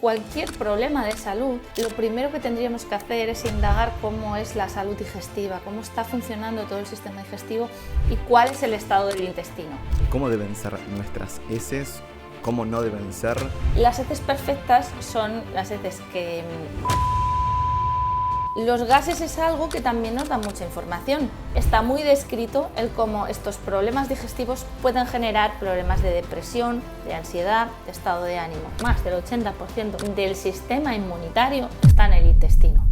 Cualquier problema de salud, lo primero que tendríamos que hacer es indagar cómo es la salud digestiva, cómo está funcionando todo el sistema digestivo y cuál es el estado del intestino. ¿Cómo deben ser nuestras heces? ¿Cómo no deben ser? Las heces perfectas son las heces que... Los gases es algo que también nos da mucha información. Está muy descrito el cómo estos problemas digestivos pueden generar problemas de depresión, de ansiedad, de estado de ánimo. Más del 80% del sistema inmunitario está en el intestino.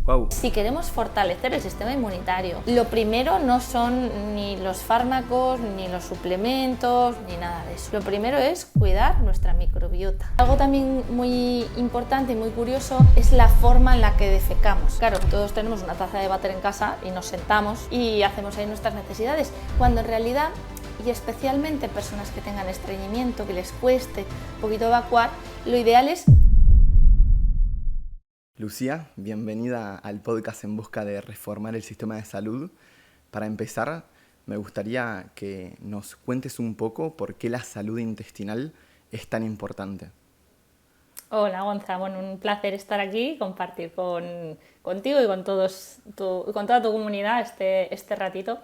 Wow. Si queremos fortalecer el sistema inmunitario, lo primero no son ni los fármacos, ni los suplementos, ni nada de eso. Lo primero es cuidar nuestra microbiota. Algo también muy importante y muy curioso es la forma en la que defecamos. Claro, todos tenemos una taza de váter en casa y nos sentamos y hacemos ahí nuestras necesidades, cuando en realidad, y especialmente personas que tengan estreñimiento, que les cueste un poquito evacuar, lo ideal es... Lucía, bienvenida al podcast En Busca de Reformar el Sistema de Salud. Para empezar, me gustaría que nos cuentes un poco por qué la salud intestinal es tan importante. Hola Gonza, bueno, un placer estar aquí y compartir contigo y con toda tu comunidad este ratito.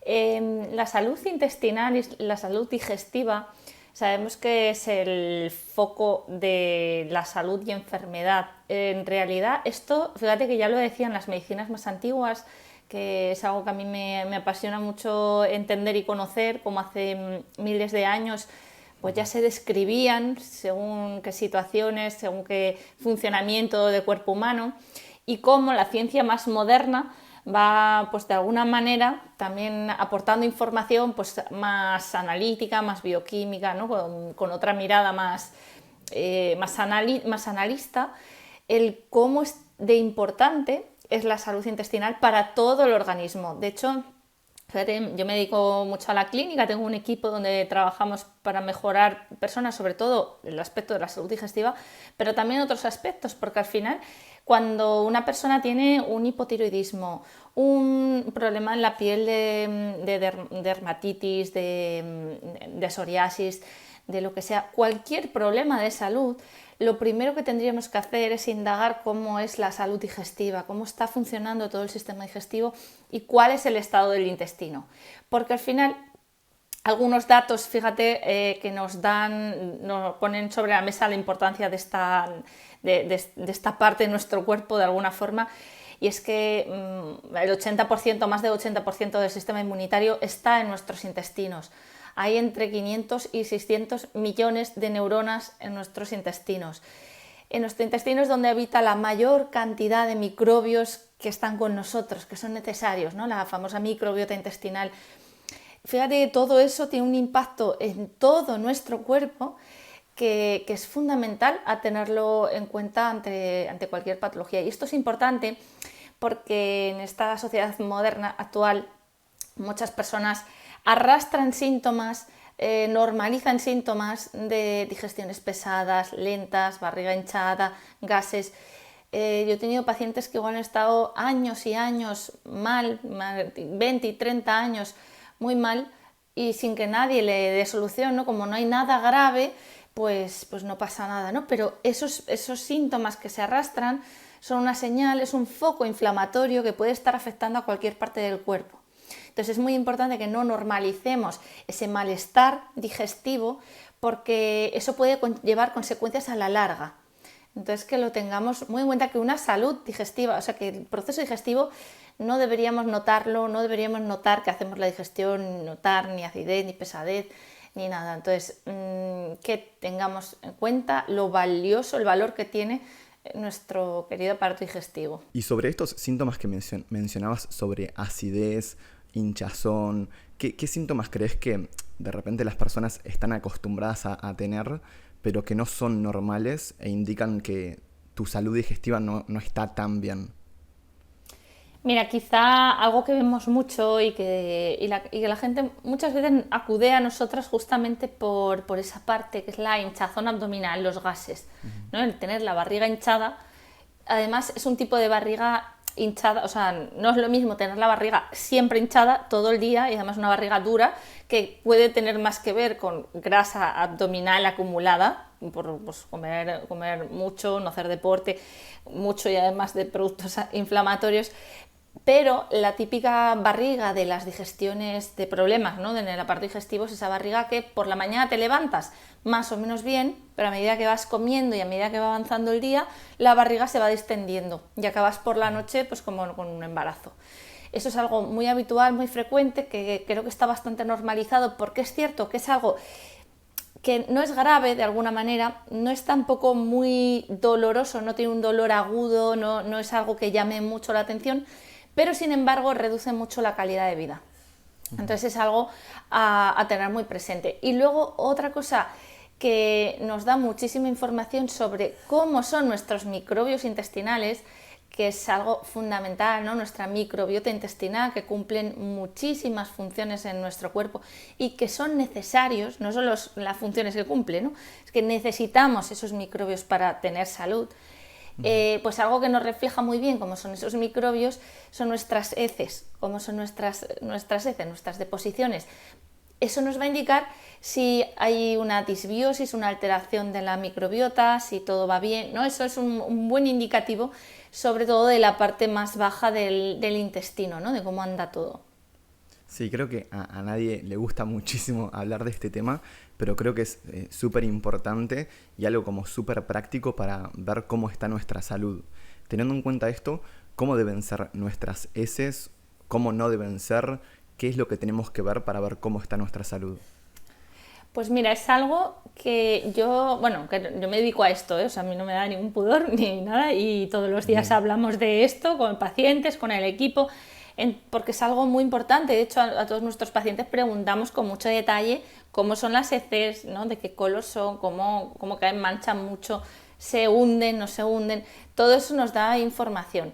La salud intestinal y la salud digestiva sabemos que es el foco de la salud y enfermedad. En realidad esto, fíjate que ya lo decían las medicinas más antiguas, que es algo que a mí me apasiona mucho entender y conocer, como hace miles de años pues ya se describían según qué situaciones, según qué funcionamiento del cuerpo humano, y cómo la ciencia más moderna va pues de alguna manera también aportando información pues más analítica, más bioquímica, ¿no? con otra mirada más analista, el cómo es de importante es la salud intestinal para todo el organismo. De hecho, fíjate, yo me dedico mucho a la clínica, tengo un equipo donde trabajamos para mejorar personas, sobre todo el aspecto de la salud digestiva, pero también otros aspectos, porque al final cuando una persona tiene un hipotiroidismo, un problema en la piel de dermatitis, de psoriasis, de lo que sea, cualquier problema de salud, lo primero que tendríamos que hacer es indagar cómo es la salud digestiva, cómo está funcionando todo el sistema digestivo y cuál es el estado del intestino. Porque al final, algunos datos, fíjate, que nos ponen sobre la mesa la importancia de esta parte de nuestro cuerpo de alguna forma, y es que el 80%, más del 80% del sistema inmunitario está en nuestros intestinos. Hay entre 500 y 600 millones de neuronas en nuestros intestinos. En nuestro intestino es donde habita la mayor cantidad de microbios que están con nosotros, que son necesarios, ¿no? La famosa microbiota intestinal. Fíjate que todo eso tiene un impacto en todo nuestro cuerpo que es fundamental a tenerlo en cuenta ante cualquier patología. Y esto es importante porque en esta sociedad moderna actual muchas personas arrastran síntomas, normalizan síntomas de digestiones pesadas, lentas, barriga hinchada, gases. Yo he tenido pacientes que igual han estado años y años mal, 20 y 30 años muy mal, y sin que nadie le dé solución, ¿no? Como no hay nada grave, pues no pasa nada, ¿no? Pero esos síntomas que se arrastran son una señal, es un foco inflamatorio que puede estar afectando a cualquier parte del cuerpo. Entonces es muy importante que no normalicemos ese malestar digestivo, porque eso puede llevar consecuencias a la larga. Entonces que lo tengamos muy en cuenta, que una salud digestiva, o sea que el proceso digestivo no deberíamos notarlo, no deberíamos notar que hacemos la digestión, notar ni acidez, ni pesadez, ni nada. Entonces que tengamos en cuenta lo valioso, el valor que tiene nuestro querido aparato digestivo. Y sobre estos síntomas que mencionabas sobre acidez, hinchazón, ¿qué síntomas crees que de repente las personas están acostumbradas a tener, pero que no son normales e indican que tu salud digestiva no está tan bien? Mira, quizá algo que vemos mucho y que la gente muchas veces acude a nosotras justamente por esa parte, que es la hinchazón abdominal, los gases, ¿no? El tener la barriga hinchada. Además es un tipo de barriga hinchada, o sea, no es lo mismo tener la barriga siempre hinchada todo el día y además una barriga dura que puede tener más que ver con grasa abdominal acumulada por pues, comer mucho, no hacer deporte mucho y además de productos inflamatorios. Pero la típica barriga de las digestiones de problemas, ¿no? En el aparato digestivo es esa barriga que por la mañana te levantas más o menos bien, pero a medida que vas comiendo y a medida que va avanzando el día, la barriga se va distendiendo y acabas por la noche pues como con un embarazo. Eso es algo muy habitual, muy frecuente, que creo que está bastante normalizado, porque es cierto que es algo que no es grave de alguna manera, no es tampoco muy doloroso, no tiene un dolor agudo, no es algo que llame mucho la atención, pero sin embargo reduce mucho la calidad de vida. Entonces es algo a tener muy presente. Y luego otra cosa que nos da muchísima información sobre cómo son nuestros microbios intestinales, que es algo fundamental, ¿no? Nuestra microbiota intestinal, que cumplen muchísimas funciones en nuestro cuerpo y que son necesarios, no solo las funciones que cumplen, ¿no? Es que necesitamos esos microbios para tener salud. Pues algo que nos refleja muy bien cómo son esos microbios son nuestras heces, cómo son nuestras heces, nuestras deposiciones. Eso nos va a indicar si hay una disbiosis, una alteración de la microbiota, si todo va bien, ¿no? Eso es un buen indicativo, sobre todo de la parte más baja del intestino, ¿no? De cómo anda todo. Sí, creo que a nadie le gusta muchísimo hablar de este tema, pero creo que es súper importante y algo como súper práctico para ver cómo está nuestra salud. Teniendo en cuenta esto, ¿cómo deben ser nuestras heces? ¿Cómo no deben ser? ¿Qué es lo que tenemos que ver para ver cómo está nuestra salud? Pues mira, es algo que yo me dedico a esto, ¿eh? O sea, a mí no me da ningún pudor ni nada y todos los días hablamos de esto con pacientes, con el equipo, porque es algo muy importante. De hecho, a todos nuestros pacientes preguntamos con mucho detalle cómo son las heces, ¿no? De qué color son, cómo caen, manchan mucho, se hunden, no se hunden. Todo eso nos da información.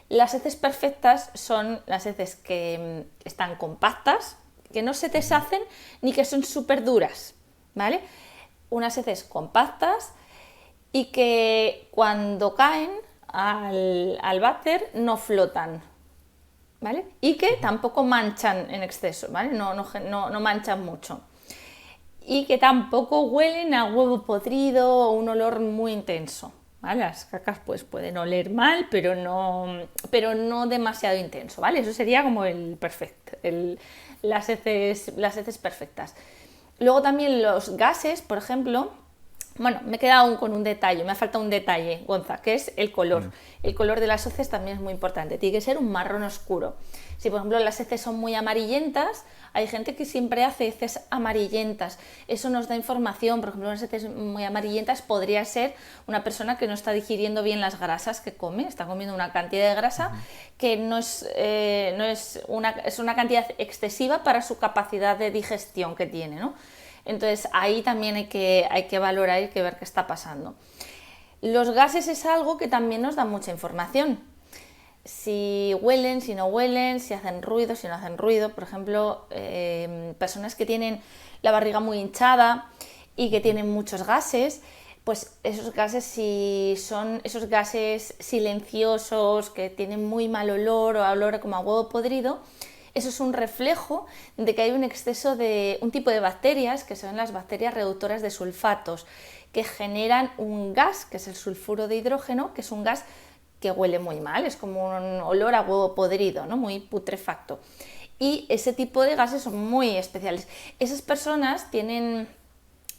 Las heces perfectas son las heces que están compactas, que no se deshacen ni que son súper duras, ¿vale? Unas heces compactas y que cuando caen al váter no flotan, ¿vale? Y que tampoco manchan en exceso, ¿vale? No manchan mucho. Y que tampoco huelen a huevo podrido o un olor muy intenso, ¿vale? Las cacas pues pueden oler mal, pero no demasiado intenso, ¿vale? Eso sería como el perfecto, las heces perfectas. Luego también los gases, por ejemplo, bueno, me he quedado con un detalle, me ha faltado un detalle, Gonza, que es el color. El color de las heces también es muy importante, tiene que ser un marrón oscuro. Si por ejemplo las heces son muy amarillentas, hay gente que siempre hace heces amarillentas. Eso nos da información, por ejemplo, unas heces muy amarillentas podría ser una persona que no está digiriendo bien las grasas que come, está comiendo una cantidad de grasa que es una cantidad excesiva para su capacidad de digestión que tiene, ¿no? Entonces ahí también hay que valorar y hay que ver qué está pasando. Los gases es algo que también nos da mucha información. Si huelen, si no huelen, si hacen ruido, si no hacen ruido. Por ejemplo, personas que tienen la barriga muy hinchada y que tienen muchos gases, pues esos gases, si son esos gases silenciosos que tienen muy mal olor o olor como a huevo podrido, eso es un reflejo de que hay un exceso de un tipo de bacterias, que son las bacterias reductoras de sulfatos, que generan un gas, que es el sulfuro de hidrógeno, que es un gas que huele muy mal, es como un olor a huevo podrido, ¿no? Muy putrefacto. Y ese tipo de gases son muy especiales. Esas personas tienen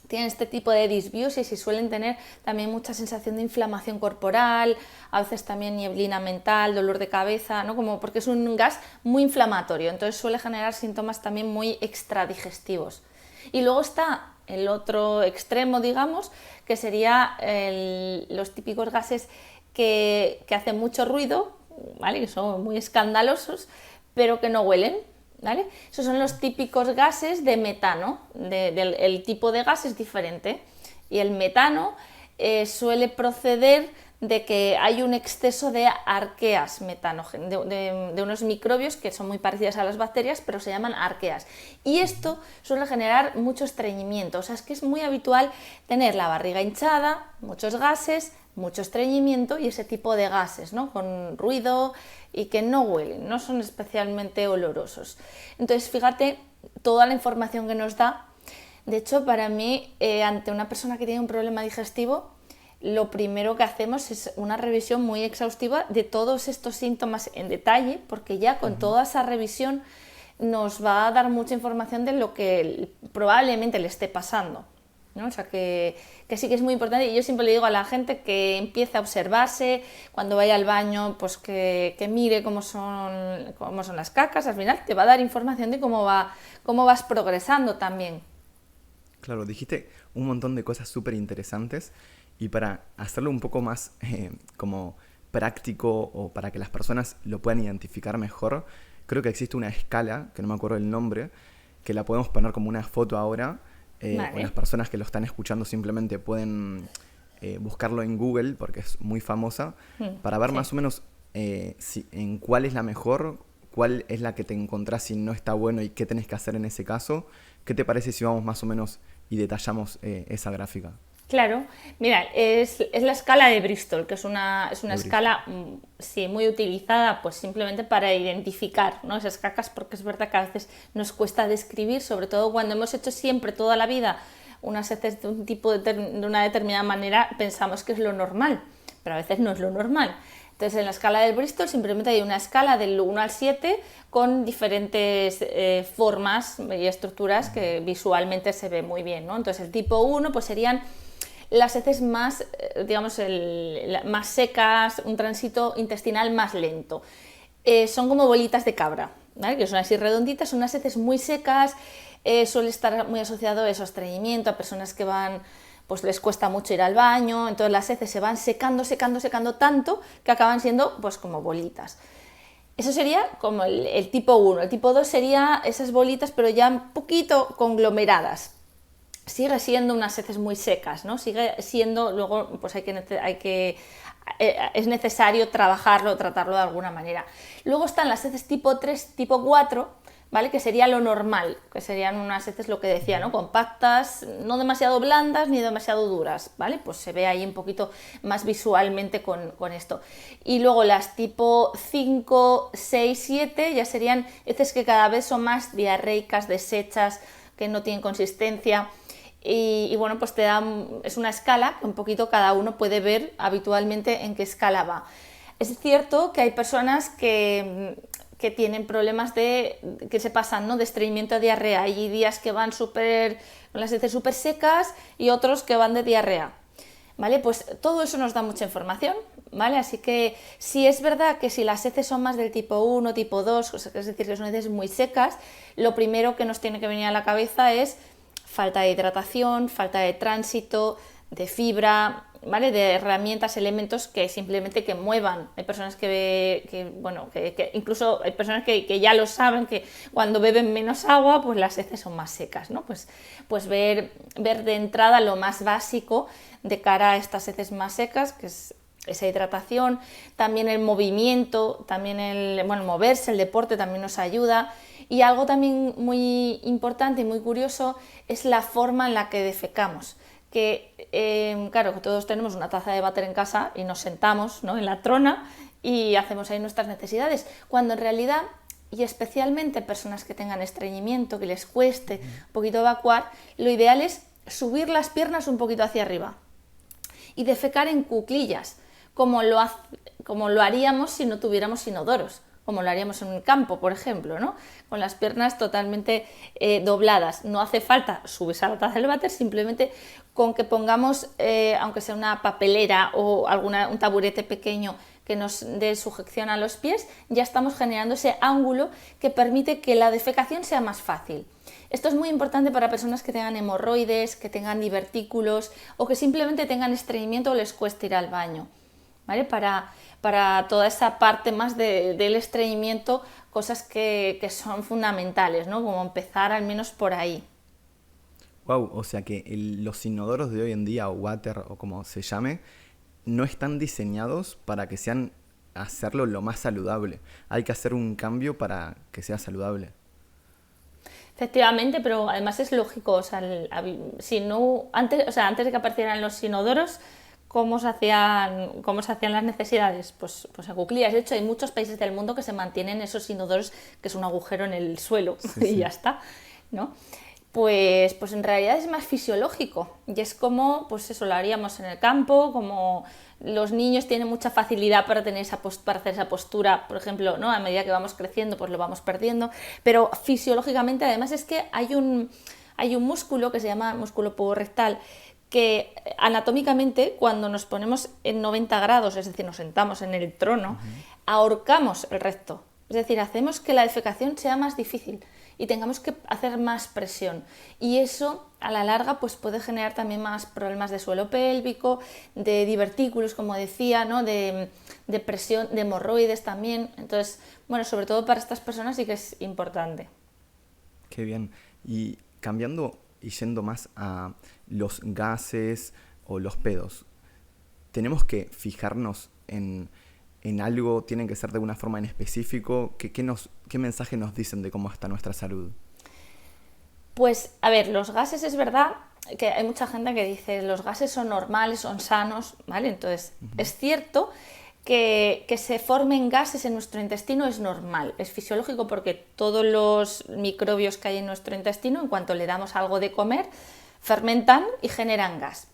este tipo de disbiosis y suelen tener también mucha sensación de inflamación corporal, a veces también nieblina mental, dolor de cabeza, ¿no? Como porque es un gas muy inflamatorio, entonces suele generar síntomas también muy extradigestivos. Y luego está el otro extremo, digamos, que sería los típicos gases que hacen mucho ruido, ¿vale? Que son muy escandalosos, pero que no huelen, ¿vale? Esos son los típicos gases de metano, el tipo de gas es diferente y el metano suele proceder de que hay un exceso de arqueas metanógenas, de unos microbios que son muy parecidos a las bacterias, pero se llaman arqueas. Y esto suele generar mucho estreñimiento. O sea, es que es muy habitual tener la barriga hinchada, muchos gases, mucho estreñimiento y ese tipo de gases, ¿no? Con ruido y que no huelen, no son especialmente olorosos. Entonces, fíjate toda la información que nos da. De hecho, para mí, ante una persona que tiene un problema digestivo, lo primero que hacemos es una revisión muy exhaustiva de todos estos síntomas en detalle, porque ya con toda esa revisión nos va a dar mucha información de lo que probablemente le esté pasando, ¿no? O sea que sí que es muy importante, y yo siempre le digo a la gente que empiece a observarse, cuando vaya al baño, pues que mire cómo son las cacas. Al final te va a dar información de cómo vas progresando también. Claro, dijiste un montón de cosas súper interesantes y para hacerlo un poco más como práctico o para que las personas lo puedan identificar mejor, creo que existe una escala, que no me acuerdo el nombre, que la podemos poner como una foto ahora, o las Vale. personas que lo están escuchando simplemente pueden buscarlo en Google porque es muy famosa, para ver Sí. más o menos en cuál es la mejor, cuál es la que te encontrás si no está bueno y qué tenés que hacer en ese caso. ¿Qué te parece si vamos más o menos y detallamos esa gráfica Claro, mira, es la escala de Bristol, que es una de Bristol? escala, sí, muy utilizada pues simplemente para identificar, ¿no?, esas cacas, porque es verdad que a veces nos cuesta describir, sobre todo cuando hemos hecho siempre toda la vida unas heces de un tipo de una determinada manera, pensamos que es lo normal, pero a veces no es lo normal. Entonces, en la escala del Bristol simplemente hay una escala del 1 al 7 con diferentes formas y estructuras que visualmente se ve muy bien, ¿no? Entonces, el tipo 1 pues serían las heces más, digamos, más secas, un tránsito intestinal más lento. Son como bolitas de cabra, ¿vale?, que son así redonditas, son unas heces muy secas, suele estar muy asociado a eso, estreñimiento, a personas que van, pues les cuesta mucho ir al baño, entonces las heces se van secando, secando, secando tanto que acaban siendo pues como bolitas. Eso sería como el tipo 1. El tipo 2 sería esas bolitas, pero ya un poquito conglomeradas. Sigue siendo unas heces muy secas, ¿no? Sigue siendo, luego pues es necesario tratarlo de alguna manera. Luego están las heces tipo 3, tipo 4, ¿vale?, que sería lo normal, que serían unas heces, lo que decía, ¿no?, compactas, no demasiado blandas ni demasiado duras, ¿vale? Pues se ve ahí un poquito más visualmente con esto. Y luego las tipo 5, 6, 7 ya serían heces que cada vez son más diarreicas, deshechas, que no tienen consistencia. Y bueno, pues es una escala que un poquito cada uno puede ver habitualmente en qué escala va. Es cierto que hay personas que tienen problemas que se pasan, ¿no?, de estreñimiento a diarrea. Hay días que van con las heces súper secas y otros que van de diarrea, ¿vale? Pues todo eso nos da mucha información, ¿vale? Así que sí es verdad que si las heces son más del tipo 1, tipo 2, es decir, que son heces muy secas, lo primero que nos tiene que venir a la cabeza es falta de hidratación, falta de tránsito, de fibra, ¿vale?, de herramientas, elementos que simplemente que muevan. Hay personas que incluso hay personas que ya lo saben, que cuando beben menos agua, pues las heces son más secas, ¿no? Pues ver de entrada lo más básico de cara a estas heces más secas, que es esa hidratación, también el movimiento, también moverse, el deporte también nos ayuda. Y algo también muy importante y muy curioso es la forma en la que defecamos. Claro, que todos tenemos una taza de váter en casa y nos sentamos, ¿no?, en la trona y hacemos ahí nuestras necesidades, cuando en realidad, y especialmente personas que tengan estreñimiento, que les cueste un poquito evacuar, lo ideal es subir las piernas un poquito hacia arriba y defecar en cuclillas, como lo haríamos si no tuviéramos inodoros, como lo haríamos en un campo, por ejemplo, ¿no?, con las piernas totalmente dobladas. No hace falta subirse a la taza del váter, simplemente con que pongamos, aunque sea una papelera o un taburete pequeño que nos dé sujeción a los pies, ya estamos generando ese ángulo que permite que la defecación sea más fácil. Esto es muy importante para personas que tengan hemorroides, que tengan divertículos o que simplemente tengan estreñimiento o les cueste ir al baño, ¿vale? Para toda esa parte más del estreñimiento, cosas que son fundamentales, ¿no?, como empezar al menos por ahí. Wow, o sea que los inodoros de hoy en día, o water, o como se llame, no están diseñados para que sean hacerlo lo más saludable. Hay que hacer un cambio para que sea saludable. Efectivamente, pero además es lógico, o sea, si no, antes, o sea, antes de que aparecieran los inodoros, ¿cómo se hacían las necesidades? Pues en cuclillas. De hecho, hay muchos países del mundo que se mantienen esos inodoros, que es un agujero en el suelo, Sí, y sí. ya está, ¿no? Pues en realidad es más fisiológico, y es como, pues eso, lo haríamos en el campo, como los niños tienen mucha facilidad para para hacer esa postura, por ejemplo, ¿no? A medida que vamos creciendo, pues lo vamos perdiendo, pero fisiológicamente además es que hay un músculo que se llama músculo puborectal, que anatómicamente, cuando nos ponemos en 90 grados, es decir, nos sentamos en el trono, ahorcamos el recto. Es decir, hacemos que la defecación sea más difícil y tengamos que hacer más presión. Y eso, a la larga, pues puede generar también más problemas de suelo pélvico, de divertículos, como decía, ¿no? de presión, de hemorroides también. Entonces, bueno, sobre todo para estas personas sí que es importante. Qué bien. Y cambiando y yendo más a los gases o los pedos, ¿tenemos que fijarnos en algo? ¿Tienen que ser de una forma en específico? ¿Qué mensaje nos dicen de cómo está nuestra salud? Pues, a ver, los gases es verdad que hay mucha gente que dice los gases son normales, son sanos, ¿vale? Entonces, es cierto que se formen gases en nuestro intestino es normal, es fisiológico porque todos los microbios que hay en nuestro intestino, en cuanto le damos algo de comer, fermentan y generan gas.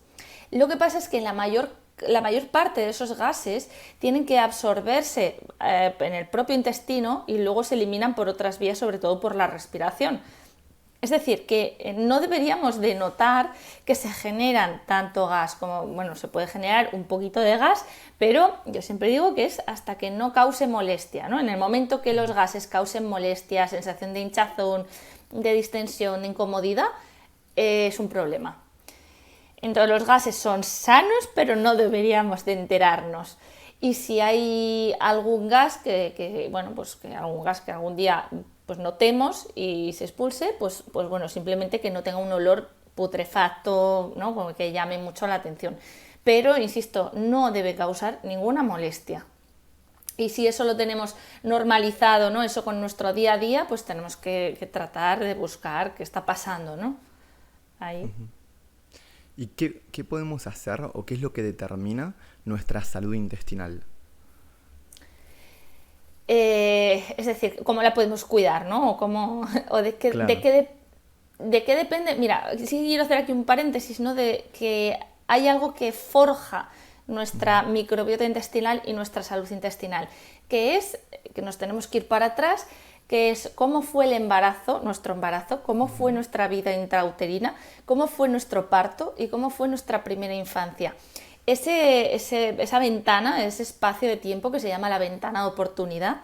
Lo que pasa es que la mayor parte de esos gases tienen que absorberse en el propio intestino y luego se eliminan por otras vías, sobre todo por la respiración. Es decir, que no deberíamos de notar que se generan tanto gas como, bueno, se puede generar un poquito de gas, pero yo siempre digo que es hasta que no cause molestia, ¿no? En el momento que los gases causen molestia, sensación de hinchazón, de distensión, de incomodidad, es un problema. Entonces los gases son sanos, pero no deberíamos de enterarnos. Y si hay algún gas que algún gas que algún día pues notemos y se expulse, pues bueno, simplemente que no tenga un olor putrefacto, ¿no? Como que llame mucho la atención. Pero, insisto, no debe causar ninguna molestia. Y si eso lo tenemos normalizado, ¿no? Eso con nuestro día a día, pues tenemos que tratar de buscar qué está pasando, ¿no? Ahí. ¿Y qué podemos hacer o qué es lo que determina nuestra salud intestinal? Es decir, cómo la podemos cuidar, ¿no? O de Claro. qué depende. Mira, sí quiero hacer aquí un paréntesis, ¿no? De que hay algo que forja nuestra microbiota intestinal y nuestra salud intestinal, que es que nos tenemos que ir para atrás, que es cómo fue el embarazo, nuestro embarazo, cómo fue nuestra vida intrauterina, cómo fue nuestro parto y cómo fue nuestra primera infancia. Esa ventana, ese espacio de tiempo que se llama la ventana de oportunidad,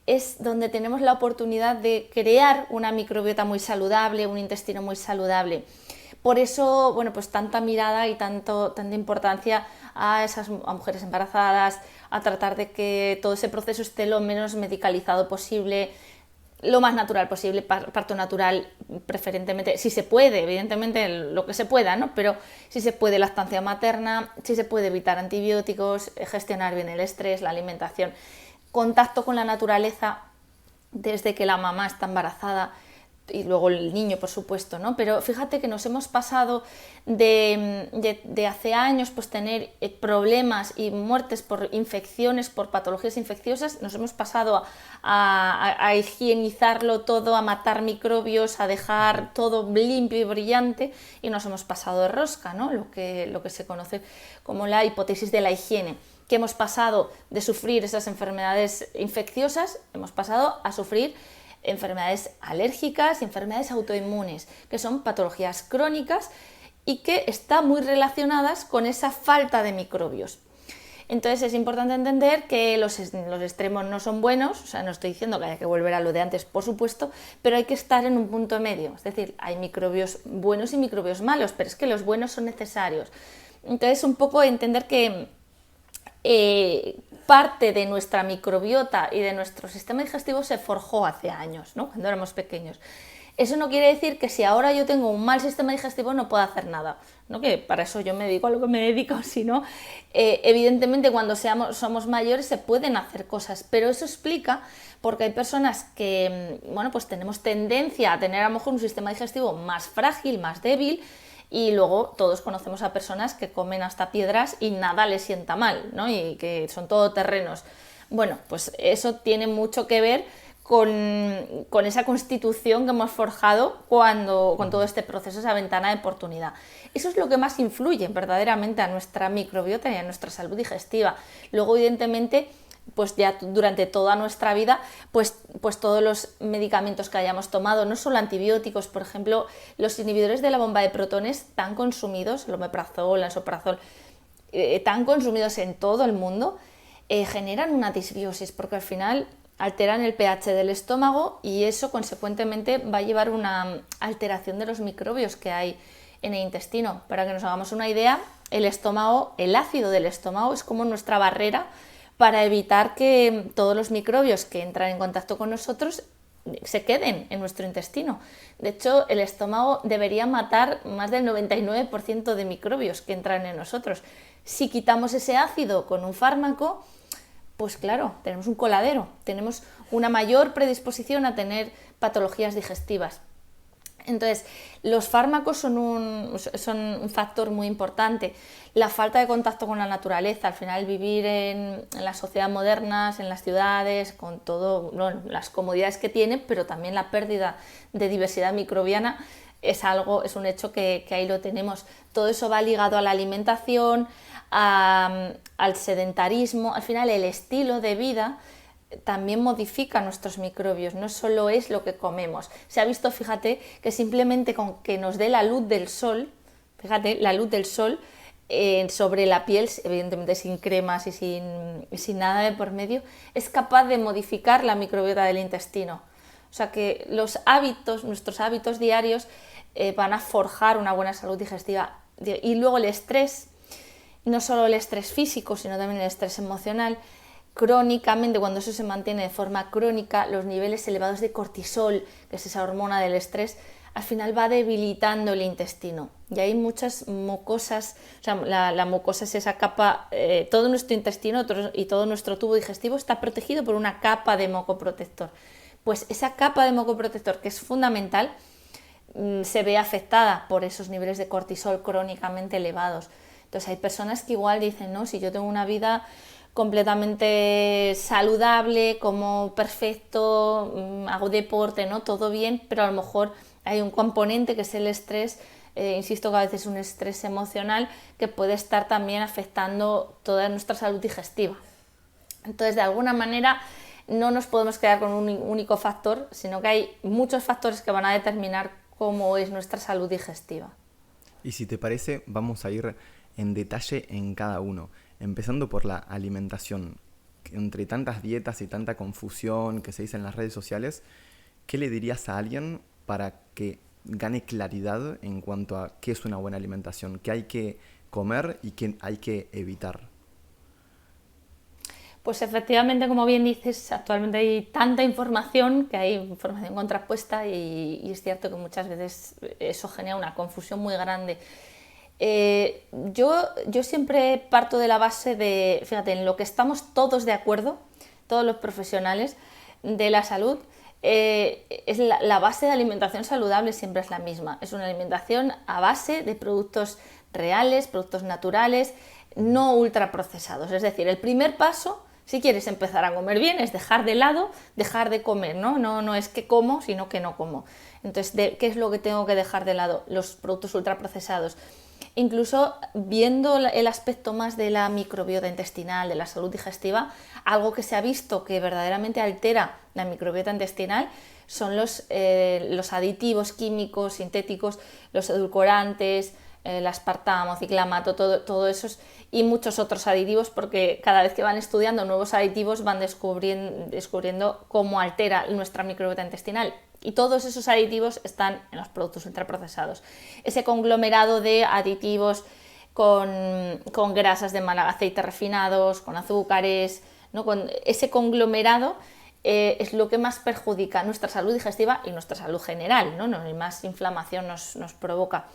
es donde tenemos la oportunidad de crear una microbiota muy saludable, un intestino muy saludable. Por eso, bueno, pues tanta mirada y tanta importancia a mujeres embarazadas, a tratar de que todo ese proceso esté lo menos medicalizado posible, lo más natural posible, parto natural preferentemente, si se puede, evidentemente lo que se pueda, ¿no? Pero si se puede lactancia materna, si se puede evitar antibióticos, gestionar bien el estrés, la alimentación, contacto con la naturaleza desde que la mamá está embarazada y luego el niño, por supuesto, ¿no? Pero fíjate que nos hemos pasado de hace años pues tener problemas y muertes por infecciones, por patologías infecciosas, nos hemos pasado a higienizarlo todo, a matar microbios, a dejar todo limpio y brillante y nos hemos pasado de rosca, ¿no? Lo que se conoce como la hipótesis de la higiene, que hemos pasado de sufrir esas enfermedades infecciosas, hemos pasado a sufrir enfermedades alérgicas y enfermedades autoinmunes, que son patologías crónicas y que están muy relacionadas con esa falta de microbios. Entonces es importante entender que los extremos no son buenos, o sea, no estoy diciendo que haya que volver a lo de antes, por supuesto, pero hay que estar en un punto medio, es decir, hay microbios buenos y microbios malos, pero es que los buenos son necesarios. Entonces un poco entender que parte de nuestra microbiota y de nuestro sistema digestivo se forjó hace años, ¿no? Cuando éramos pequeños. Eso no quiere decir que si ahora yo tengo un mal sistema digestivo no pueda hacer nada, ¿no? Que para eso yo me dedico a lo que me dedico, sino evidentemente cuando somos mayores se pueden hacer cosas, pero eso explica porque hay personas que, bueno, pues tenemos tendencia a tener a lo mejor un sistema digestivo más frágil, más débil, y luego todos conocemos a personas que comen hasta piedras y nada les sienta mal, ¿no? Y que son todoterrenos. Bueno, pues eso tiene mucho que ver con esa constitución que hemos forjado con todo este proceso, esa ventana de oportunidad. Eso es lo que más influye verdaderamente a nuestra microbiota y a nuestra salud digestiva. Luego, evidentemente, pues ya durante toda nuestra vida, pues todos los medicamentos que hayamos tomado, no solo antibióticos, por ejemplo, los inhibidores de la bomba de protones tan consumidos, el omeprazol, el ensoprazol, tan consumidos en todo el mundo, generan una disbiosis, porque al final alteran el pH del estómago y eso consecuentemente va a llevar una alteración de los microbios que hay en el intestino. Para que nos hagamos una idea, el estómago, el ácido del estómago es como nuestra barrera para evitar que todos los microbios que entran en contacto con nosotros se queden en nuestro intestino. De hecho, el estómago debería matar más del 99% de microbios que entran en nosotros. Si quitamos ese ácido con un fármaco, pues claro, tenemos un coladero, tenemos una mayor predisposición a tener patologías digestivas. Entonces, los fármacos son un factor muy importante. La falta de contacto con la naturaleza, al final vivir en las sociedades modernas, en las ciudades, con todo, bueno, las comodidades que tiene, pero también la pérdida de diversidad microbiana es un hecho que ahí lo tenemos. Todo eso va ligado a la alimentación, al sedentarismo. Al final el estilo de vida también modifica nuestros microbios, no solo es lo que comemos. Se ha visto, fíjate, que simplemente con que nos dé la luz del sol, fíjate, la luz del sol sobre la piel, evidentemente sin cremas y sin nada de por medio, es capaz de modificar la microbiota del intestino. O sea que nuestros hábitos diarios van a forjar una buena salud digestiva. Y luego el estrés, no solo el estrés físico, sino también el estrés emocional, crónicamente, cuando eso se mantiene de forma crónica, los niveles elevados de cortisol, que es esa hormona del estrés, al final va debilitando el intestino. Y hay muchas mucosas, o sea, la mucosa es esa capa, todo nuestro intestino y todo nuestro tubo digestivo está protegido por una capa de moco protector. Pues esa capa de moco protector, que es fundamental, se ve afectada por esos niveles de cortisol crónicamente elevados. Entonces hay personas que igual dicen, no, si yo tengo una vida completamente saludable, como perfecto, hago deporte, ¿no? Todo bien, pero a lo mejor hay un componente que es el estrés, insisto que a veces es un estrés emocional que puede estar también afectando toda nuestra salud digestiva. Entonces, de alguna manera, no nos podemos quedar con un único factor, sino que hay muchos factores que van a determinar cómo es nuestra salud digestiva. Y si te parece, vamos a ir en detalle en cada uno, empezando por la alimentación. Entre tantas dietas y tanta confusión que se dice en las redes sociales, ¿qué le dirías a alguien para que gane claridad en cuanto a qué es una buena alimentación, qué hay que comer y qué hay que evitar? Pues efectivamente, como bien dices, actualmente hay tanta información, que hay información contrapuesta y es cierto que muchas veces eso genera una confusión muy grande. Yo siempre parto de la base de, fíjate, en lo que estamos todos de acuerdo, todos los profesionales de la salud, es la base de alimentación saludable siempre es la misma. Es una alimentación a base de productos reales, productos naturales, no ultraprocesados. Es decir, el primer paso, si quieres empezar a comer bien, es dejar de lado, dejar de comer, ¿no? No es que como, sino que no como. Entonces, ¿qué es lo que tengo que dejar de lado? Los productos ultraprocesados. Incluso viendo el aspecto más de la microbiota intestinal, de la salud digestiva, algo que se ha visto que verdaderamente altera la microbiota intestinal son los aditivos químicos, sintéticos, los edulcorantes, el aspartamo, ciclamato, todo eso y muchos otros aditivos, porque cada vez que van estudiando nuevos aditivos van descubriendo cómo altera nuestra microbiota intestinal. Y todos esos aditivos están en los productos ultraprocesados. Ese conglomerado de aditivos con grasas de mal aceites refinados, con azúcares, ¿no? Con ese conglomerado es lo que más perjudica nuestra salud digestiva y nuestra salud general, ¿no? Más inflamación nos provoca.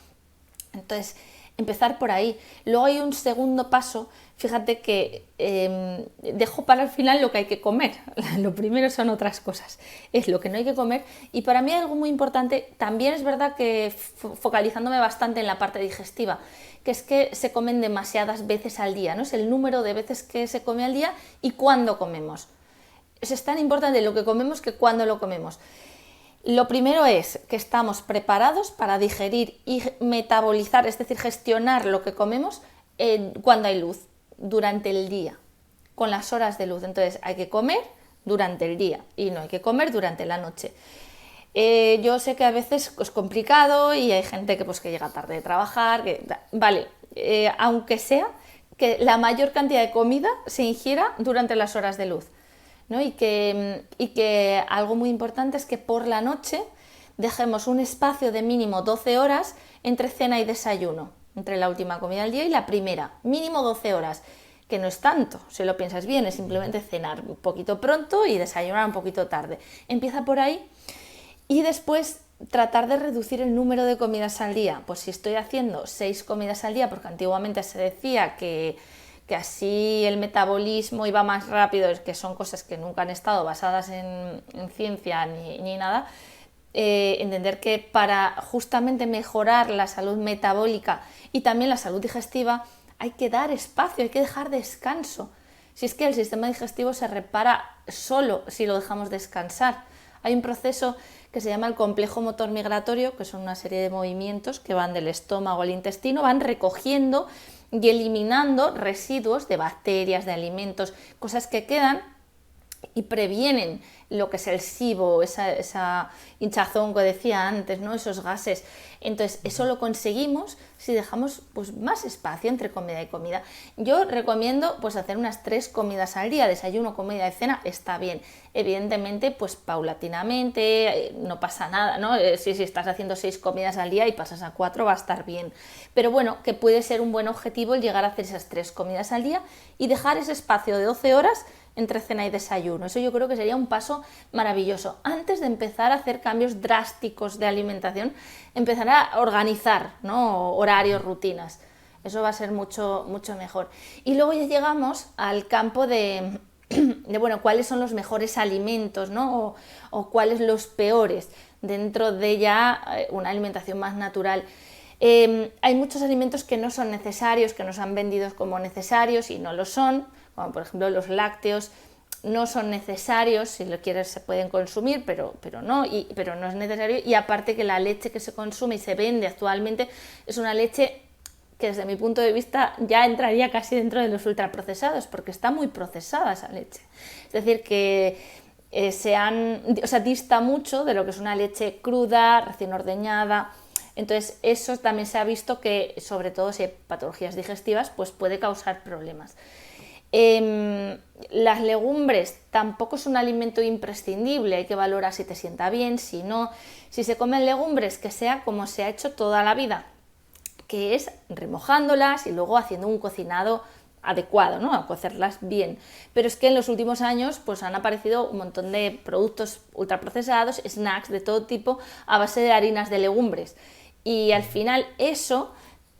Entonces, empezar por ahí. Luego hay un segundo paso, fíjate que dejo para el final lo que hay que comer. Lo primero son otras cosas, es lo que no hay que comer. Y para mí algo muy importante, también es verdad que focalizándome bastante en la parte digestiva, que es que se comen demasiadas veces al día, ¿no? Es el número de veces que se come al día y cuándo comemos. Es tan importante lo que comemos que cuándo lo comemos. Lo primero es que estamos preparados para digerir y metabolizar, es decir, gestionar lo que comemos cuando hay luz, durante el día, con las horas de luz. Entonces hay que comer durante el día y no hay que comer durante la noche. Yo sé que a veces es complicado y hay gente que llega tarde de trabajar, vale, aunque sea que la mayor cantidad de comida se ingiera durante las horas de luz, ¿no? Y que algo muy importante es que por la noche dejemos un espacio de mínimo 12 horas entre cena y desayuno, entre la última comida del día y la primera, mínimo 12 horas, que no es tanto, si lo piensas bien, es simplemente cenar un poquito pronto y desayunar un poquito tarde. Empieza por ahí y después tratar de reducir el número de comidas al día. Pues si estoy haciendo 6 comidas al día, porque antiguamente se decía que así el metabolismo iba más rápido, es que son cosas que nunca han estado basadas en ciencia ni nada, entender que para justamente mejorar la salud metabólica y también la salud digestiva hay que dar espacio, hay que dejar descanso. Si es que el sistema digestivo se repara solo si lo dejamos descansar. Hay un proceso que se llama el complejo motor migratorio, que son una serie de movimientos que van del estómago al intestino, van recogiendo y eliminando residuos de bacterias, de alimentos, cosas que quedan y previenen lo que es el SIBO, esa hinchazón que decía antes, ¿no? Esos gases. Entonces, eso lo conseguimos si dejamos más espacio entre comida y comida. Yo recomiendo hacer unas 3 comidas al día, desayuno, comida y cena, está bien. Evidentemente, paulatinamente, no pasa nada, ¿no? Si estás haciendo 6 comidas al día y pasas a 4, va a estar bien. Pero bueno, que puede ser un buen objetivo el llegar a hacer esas 3 comidas al día y dejar ese espacio de 12 horas entre cena y desayuno. Eso yo creo que sería un paso maravilloso. Antes de empezar a hacer cambios drásticos de alimentación, empezar a organizar, ¿no? Horarios, rutinas. Eso va a ser mucho, mucho mejor. Y luego ya llegamos al campo de cuáles son los mejores alimentos, ¿no? O cuáles los peores dentro de ya una alimentación más natural. Hay muchos alimentos que no son necesarios, que nos han vendido como necesarios y no lo son, como por ejemplo los lácteos. No son necesarios, si lo quieres se pueden consumir, pero no es necesario. Y aparte que la leche que se consume y se vende actualmente es una leche que desde mi punto de vista ya entraría casi dentro de los ultraprocesados, porque está muy procesada esa leche. Es decir, que dista mucho de lo que es una leche cruda, recién ordeñada. Entonces eso también se ha visto que, sobre todo si hay patologías digestivas, puede causar problemas. Las legumbres tampoco es un alimento imprescindible, hay que valorar si te sienta bien, si no. Si se comen legumbres, que sea como se ha hecho toda la vida, que es remojándolas y luego haciendo un cocinado adecuado, ¿no? A cocerlas bien. Pero es que en los últimos años han aparecido un montón de productos ultraprocesados, snacks de todo tipo a base de harinas de legumbres. Y al final eso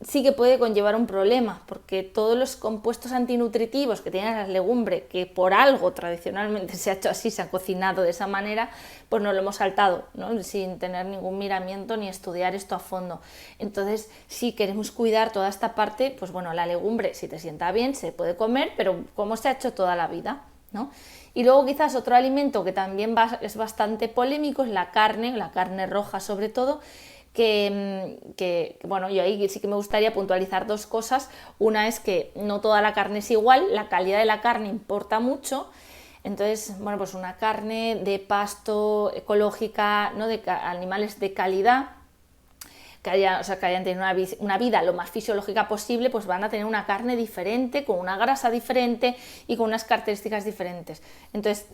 sí que puede conllevar un problema, porque todos los compuestos antinutritivos que tienen las legumbres, que por algo tradicionalmente se ha hecho así, se ha cocinado de esa manera, no lo hemos saltado, ¿no? Sin tener ningún miramiento ni estudiar esto a fondo. Entonces, si queremos cuidar toda esta parte, la legumbre, si te sienta bien, se puede comer, pero como se ha hecho toda la vida, ¿no? Y luego quizás otro alimento que también es bastante polémico es la carne roja sobre todo, que yo ahí sí que me gustaría puntualizar 2 cosas. Una es que no toda la carne es igual, la calidad de la carne importa mucho. Entonces, una carne de pasto ecológica, ¿no? De animales de calidad, que hayan tenido una vida lo más fisiológica posible, van a tener una carne diferente, con una grasa diferente y con unas características diferentes. Entonces,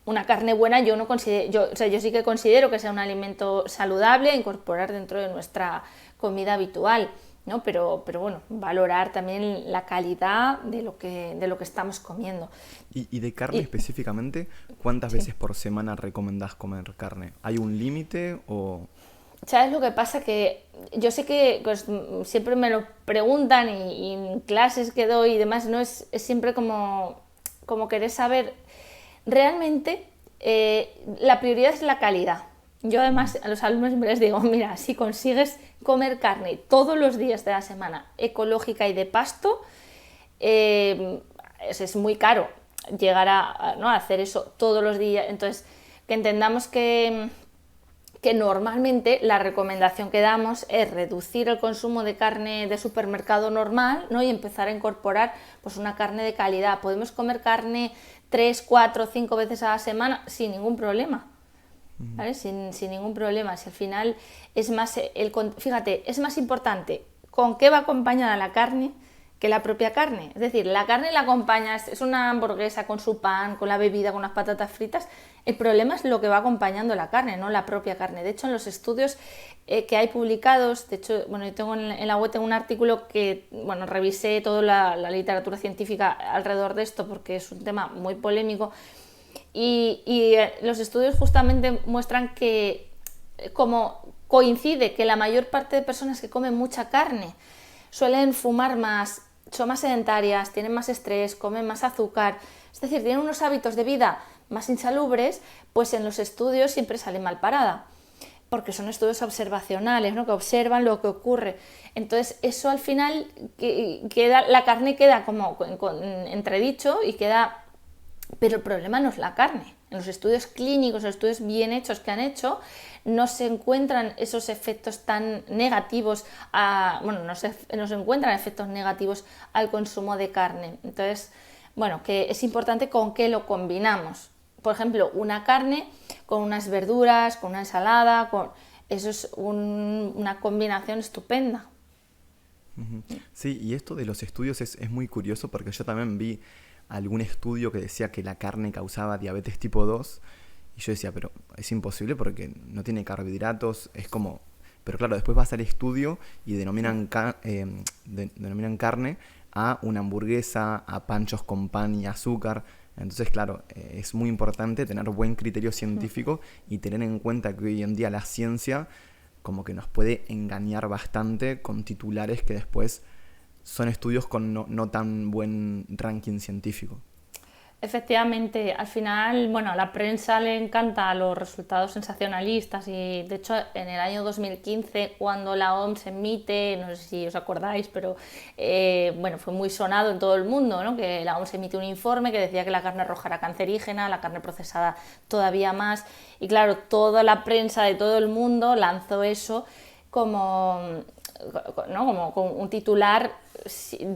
una carne buena yo sí que considero que sea un alimento saludable a incorporar dentro de nuestra comida habitual. ¿no? Pero bueno, valorar también la calidad de lo que estamos comiendo. Y de carne Y, específicamente, ¿cuántas sí. veces por semana recomendás comer carne? ¿Hay un límite o...? ¿Sabes lo que pasa? Que yo sé que pues, siempre me lo preguntan y en clases que doy y demás, ¿no? Es siempre como querer saber realmente la prioridad es la calidad. Yo además a los alumnos siempre les digo, mira, si consigues comer carne todos los días de la semana, ecológica y de pasto, es muy caro llegar ¿no? a hacer eso todos los días. Entonces, que entendamos que normalmente la recomendación que damos es reducir el consumo de carne de supermercado normal, ¿no? Y empezar a incorporar pues, una carne de calidad. Podemos comer carne 3, 4, 5 veces a la semana sin ningún problema. ¿Vale? Sin ningún problema. Si al final es más, fíjate, es más importante con qué va acompañada la carne que la propia carne. Es decir, la carne la acompañas, es una hamburguesa con su pan, con la bebida, con unas patatas fritas. El problema es lo que va acompañando la carne, no la propia carne. De hecho, en los estudios que hay publicados, de hecho, bueno, yo tengo en la web tengo un artículo que, bueno, revisé toda la literatura científica alrededor de esto porque es un tema muy polémico. Y los estudios justamente muestran que como coincide que la mayor parte de personas que comen mucha carne suelen fumar más, son más sedentarias, tienen más estrés, comen más azúcar, es decir, tienen unos hábitos de vida más insalubres, pues en los estudios siempre sale mal parada, porque son estudios observacionales, ¿no? Que observan lo que ocurre. Entonces eso al final la carne queda como entredicho y queda... Pero el problema no es la carne. En los estudios clínicos, los estudios bien hechos que han hecho, no se encuentran esos efectos tan negativos, no se encuentran efectos negativos al consumo de carne. Entonces, bueno, que es importante con qué lo combinamos. Por ejemplo, una carne con unas verduras, con una ensalada, eso es una combinación estupenda. Ujú. Sí, y esto de los estudios es muy curioso porque yo también vi algún estudio que decía que la carne causaba diabetes tipo 2 y yo decía, pero es imposible porque no tiene carbohidratos, es como... Pero claro, después vas al estudio y denominan carne a una hamburguesa, a panchos con pan y azúcar. Entonces, claro, es muy importante tener buen criterio científico y tener en cuenta que hoy en día la ciencia como que nos puede engañar bastante con titulares que después son estudios con no tan buen ranking científico. Efectivamente, al final, bueno, a la prensa le encantan los resultados sensacionalistas y de hecho en el año 2015 cuando la OMS emite, no sé si os acordáis, pero bueno, fue muy sonado en todo el mundo, ¿no? Que la OMS emite un informe que decía que la carne roja era cancerígena, la carne procesada todavía más y claro, toda la prensa de todo el mundo lanzó eso como, ¿no? Como con un titular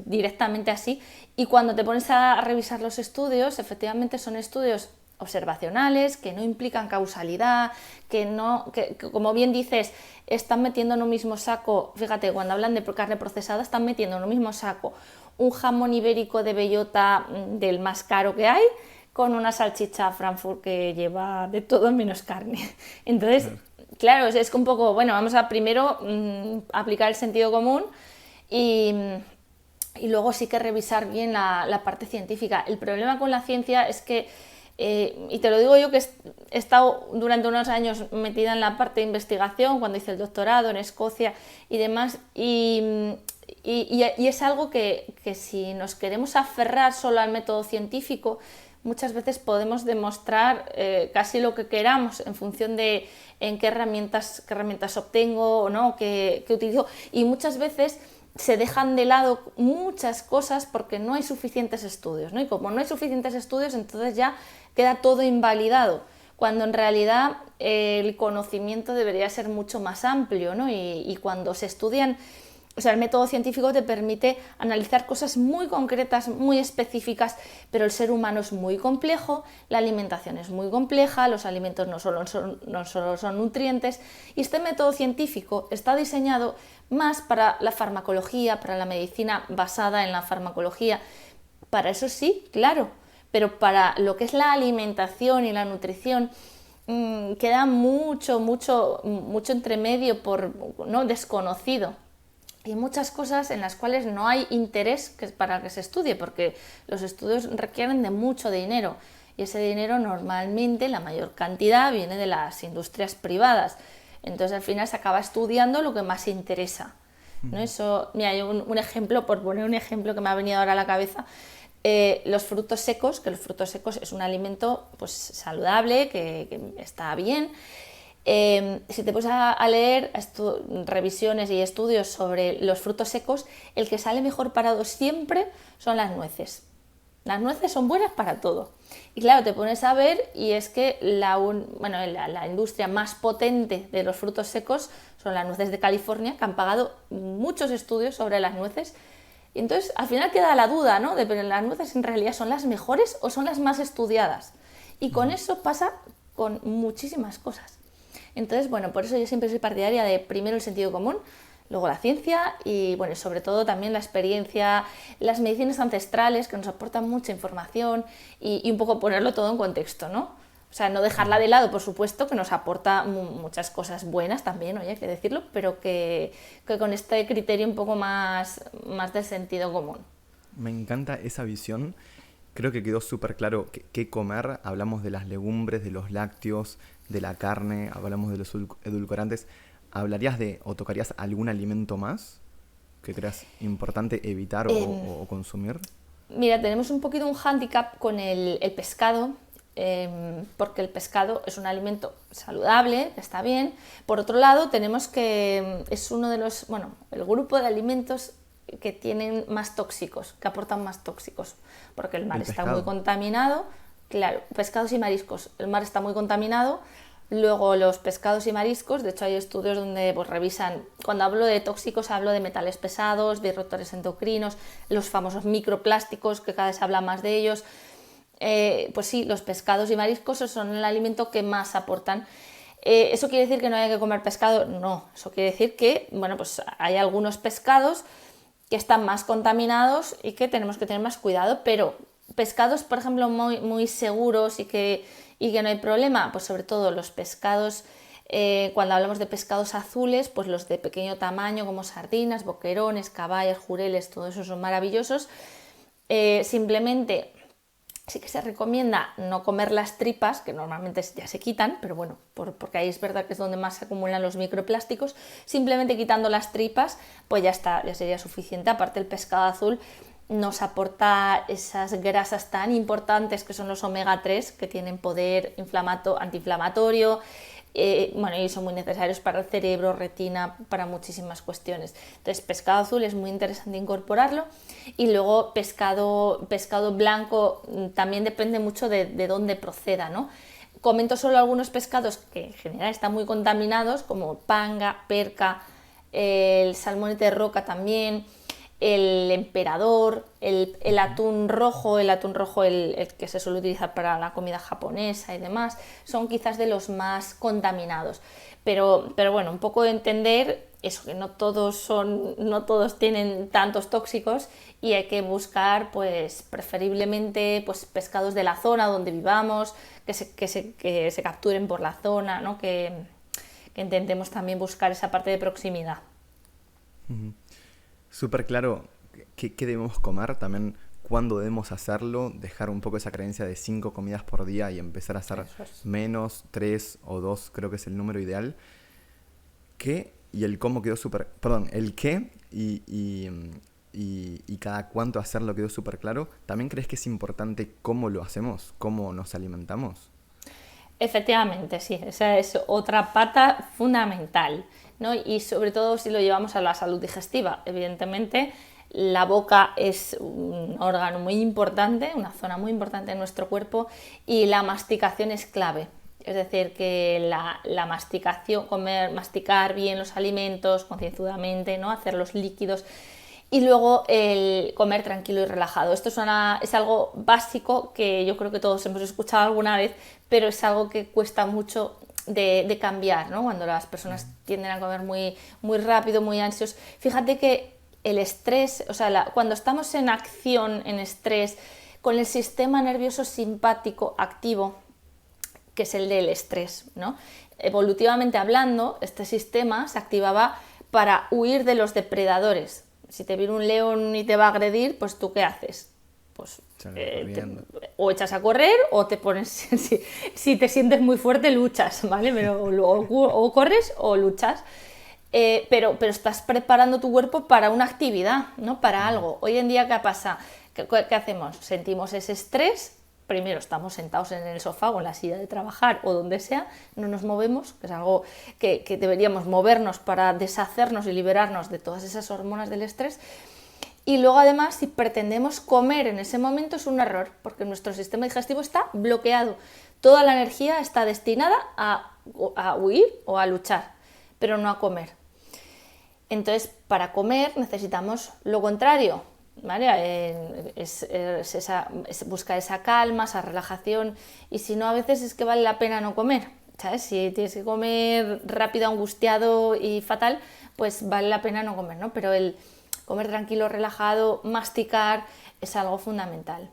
directamente así y cuando te pones a revisar los estudios, efectivamente son estudios observacionales que no implican causalidad, que como bien dices, están metiendo en un mismo saco, fíjate, cuando hablan de carne procesada están metiendo en un mismo saco un jamón ibérico de bellota del más caro que hay con una salchicha Frankfurt que lleva de todo menos carne. Entonces, claro, es un poco, bueno, vamos a primero aplicar el sentido común y luego sí que revisar bien la parte científica. El problema con la ciencia es que, y te lo digo yo que he estado durante unos años metida en la parte de investigación, cuando hice el doctorado en Escocia y demás, y es algo que si nos queremos aferrar solo al método científico, muchas veces podemos demostrar casi lo que queramos en función de en qué herramientas obtengo o no, qué utilizo. Y muchas veces se dejan de lado muchas cosas porque no hay suficientes estudios, ¿no? Y como no hay suficientes estudios, entonces ya queda todo invalidado, cuando en realidad el conocimiento debería ser mucho más amplio, ¿no? Y cuando se estudian... O sea, el método científico te permite analizar cosas muy concretas, muy específicas, pero el ser humano es muy complejo, la alimentación es muy compleja, los alimentos no solo son nutrientes, y este método científico está diseñado más para la farmacología, para la medicina basada en la farmacología. Para eso sí, claro, pero para lo que es la alimentación y la nutrición queda mucho entremedio por, ¿no? desconocido. Y hay muchas cosas en las cuales no hay interés para que se estudie, porque los estudios requieren de mucho dinero. Y ese dinero normalmente, la mayor cantidad, viene de las industrias privadas. Entonces al final se acaba estudiando lo que más interesa, ¿no? Eso, mira, hay un ejemplo, por poner un ejemplo que me ha venido ahora a la cabeza, los frutos secos, que los frutos secos es un alimento pues, saludable, que está bien. Si te pones a leer revisiones y estudios sobre los frutos secos, el que sale mejor parado siempre son las nueces. Las nueces son buenas para todo. Y claro, te pones a ver y es que la industria más potente de los frutos secos son las nueces de California, que han pagado muchos estudios sobre las nueces. Y entonces al final queda la duda, ¿no? De pero las nueces en realidad son las mejores o son las más estudiadas. Y con eso pasa con muchísimas cosas. Entonces, bueno, por eso yo siempre soy partidaria de primero el sentido común, luego la ciencia y, bueno, sobre todo también la experiencia, las medicinas ancestrales que nos aportan mucha información y un poco ponerlo todo en contexto, ¿no? O sea, no dejarla de lado, por supuesto, que nos aporta muchas cosas buenas también, oye, hay que decirlo, pero que con este criterio un poco más del sentido común. Me encanta esa visión. Creo que quedó súper claro qué comer. Hablamos de las legumbres, de los lácteos, de la carne, hablamos de los edulcorantes. ¿Hablarías o tocarías algún alimento más que creas importante evitar o consumir? Mira, tenemos un poquito un hándicap con el pescado, porque el pescado es un alimento saludable, que está bien. Por otro lado, tenemos que es uno de los, bueno, el grupo de alimentos que tienen más tóxicos, que aportan más tóxicos, porque el mar está muy contaminado. Claro, pescados y mariscos, el mar está muy contaminado. Luego los pescados y mariscos, de hecho hay estudios donde pues, revisan, cuando hablo de tóxicos hablo de metales pesados, disruptores endocrinos, los famosos microplásticos, que cada vez se habla más de ellos. Pues sí, los pescados y mariscos son el alimento que más aportan. ¿Eso quiere decir que no hay que comer pescado? No, eso quiere decir que bueno, pues hay algunos pescados que están más contaminados y que tenemos que tener más cuidado, pero pescados, por ejemplo, muy seguros y que no hay problema, pues sobre todo los pescados, cuando hablamos de pescados azules, pues los de pequeño tamaño como sardinas, boquerones, caballas, jureles, todo eso son maravillosos. Simplemente sí que se recomienda no comer las tripas, que normalmente ya se quitan, pero bueno, porque ahí es verdad que es donde más se acumulan los microplásticos. Simplemente quitando las tripas, pues ya está, ya sería suficiente. Aparte el pescado azul nos aporta esas grasas tan importantes que son los omega 3, que tienen poder antiinflamatorio, bueno, y son muy necesarios para el cerebro, retina, para muchísimas cuestiones. Entonces, pescado azul es muy interesante incorporarlo. Y luego pescado blanco también depende mucho de dónde proceda, ¿no? Comento solo algunos pescados que en general están muy contaminados, como panga, perca, el salmonete de roca también, el emperador, el atún rojo, el que se suele utilizar para la comida japonesa y demás, son quizás de los más contaminados. Pero bueno, un poco de entender eso, que no todos tienen tantos tóxicos y hay que buscar, pues, preferiblemente pues, pescados de la zona donde vivamos, que se capturen por la zona, ¿no? Que intentemos también buscar esa parte de proximidad. Uh-huh. Súper claro qué debemos comer, también cuándo debemos hacerlo, dejar un poco esa creencia de 5 comidas por día y empezar a hacer menos, 3 o 2, creo que es el número ideal. Y el cómo quedó súper... Perdón, el qué y cada cuánto hacerlo quedó súper claro. ¿También crees que es importante cómo lo hacemos, cómo nos alimentamos? Efectivamente, sí, esa es otra pata fundamental, ¿no? Y sobre todo si lo llevamos a la salud digestiva. Evidentemente, la boca es un órgano muy importante, una zona muy importante en nuestro cuerpo, y la masticación es clave. Es decir, que la masticación, masticar bien los alimentos concienzudamente, ¿no? Hacer los líquidos. Y luego el comer tranquilo y relajado. Esto es algo básico que yo creo que todos hemos escuchado alguna vez, pero es algo que cuesta mucho de cambiar, ¿no? Cuando las personas tienden a comer muy rápido, muy ansiosos. Fíjate que el estrés, o sea, cuando estamos en acción, en estrés, con el sistema nervioso simpático activo, que es el del estrés, ¿no? Evolutivamente hablando, este sistema se activaba para huir de los depredadores. Si te viene un león y te va a agredir, pues ¿tú qué haces? Pues o echas a correr o te pones, si te sientes muy fuerte, luchas, ¿vale? Pero o corres o luchas. Pero estás preparando tu cuerpo para una actividad, ¿no? Para algo. Hoy en día, ¿qué pasa? ¿Qué hacemos? Sentimos ese estrés. Primero estamos sentados en el sofá o en la silla de trabajar o donde sea, no nos movemos, que es algo que deberíamos movernos para deshacernos y liberarnos de todas esas hormonas del estrés. Y luego además, si pretendemos comer en ese momento, es un error, porque nuestro sistema digestivo está bloqueado. Toda la energía está destinada a huir o a luchar, pero no a comer. Entonces, para comer necesitamos lo contrario, ¿vale? Es buscar esa calma, esa relajación, y si no, a veces es que vale la pena no comer, ¿sabes? Si tienes que comer rápido, angustiado y fatal, pues vale la pena no comer, ¿no? Pero el comer tranquilo, relajado, masticar, es algo fundamental.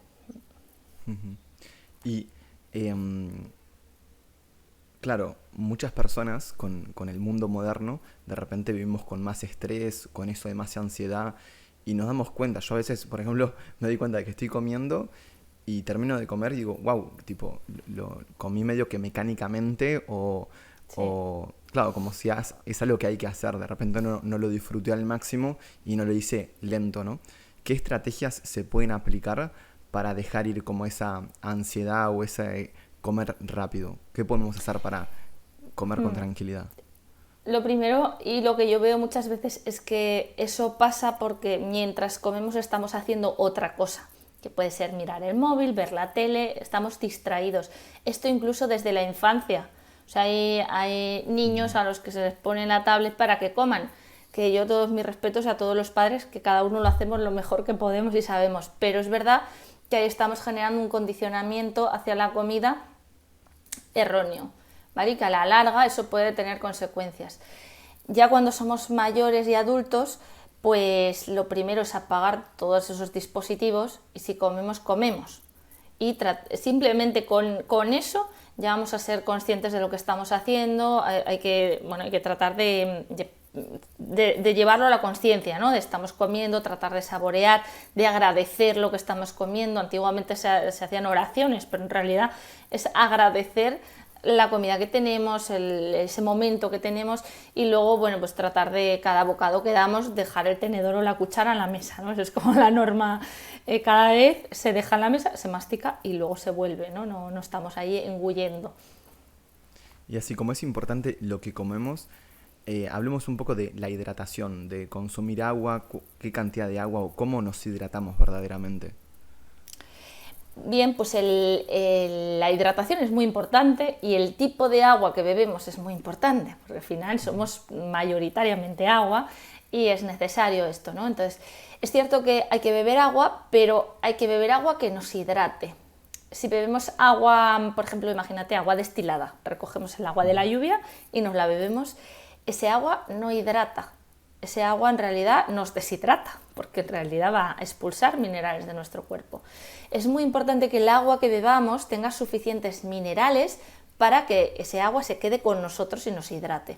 Y claro, muchas personas con el mundo moderno de repente vivimos con más estrés, con eso de más ansiedad, y nos damos cuenta. Yo a veces, por ejemplo, me doy cuenta de que estoy comiendo y termino de comer y digo, wow, tipo, lo comí medio que mecánicamente o claro, como si es algo que hay que hacer. De repente no lo disfruté al máximo y no lo hice lento, ¿no? ¿Qué estrategias se pueden aplicar para dejar ir como esa ansiedad o ese comer rápido? ¿Qué podemos hacer para comer con tranquilidad? Lo primero, y lo que yo veo muchas veces, es que eso pasa porque mientras comemos estamos haciendo otra cosa, que puede ser mirar el móvil, ver la tele, estamos distraídos. Esto incluso desde la infancia. O sea, hay niños a los que se les pone la tablet para que coman, que yo todos mis respetos a todos los padres, que cada uno lo hacemos lo mejor que podemos y sabemos, pero es verdad que ahí estamos generando un condicionamiento hacia la comida erróneo, ¿vale? Y que a la larga eso puede tener consecuencias. Ya cuando somos mayores y adultos, pues lo primero es apagar todos esos dispositivos y si comemos, comemos. Y simplemente con eso ya vamos a ser conscientes de lo que estamos haciendo. Hay que tratar de llevarlo a la conciencia, ¿no? De estamos comiendo, tratar de saborear, de agradecer lo que estamos comiendo. Antiguamente se hacían oraciones, pero en realidad es agradecer la comida que tenemos, ese momento que tenemos, y luego, bueno, pues tratar de cada bocado que damos dejar el tenedor o la cuchara en la mesa, ¿no? Eso es como la norma. Cada vez se deja en la mesa, se mastica y luego se vuelve, ¿no? No estamos ahí engullendo. Y así como es importante lo que comemos, hablemos un poco de la hidratación, de consumir agua, qué cantidad de agua o cómo nos hidratamos verdaderamente. Bien, pues la hidratación es muy importante y el tipo de agua que bebemos es muy importante, porque al final somos mayoritariamente agua y es necesario esto, ¿no? Entonces, es cierto que hay que beber agua, pero hay que beber agua que nos hidrate. Si bebemos agua, por ejemplo, imagínate agua destilada, recogemos el agua de la lluvia y nos la bebemos, ese agua no hidrata. Ese agua en realidad nos deshidrata, porque en realidad va a expulsar minerales de nuestro cuerpo. Es muy importante que el agua que bebamos tenga suficientes minerales para que ese agua se quede con nosotros y nos hidrate.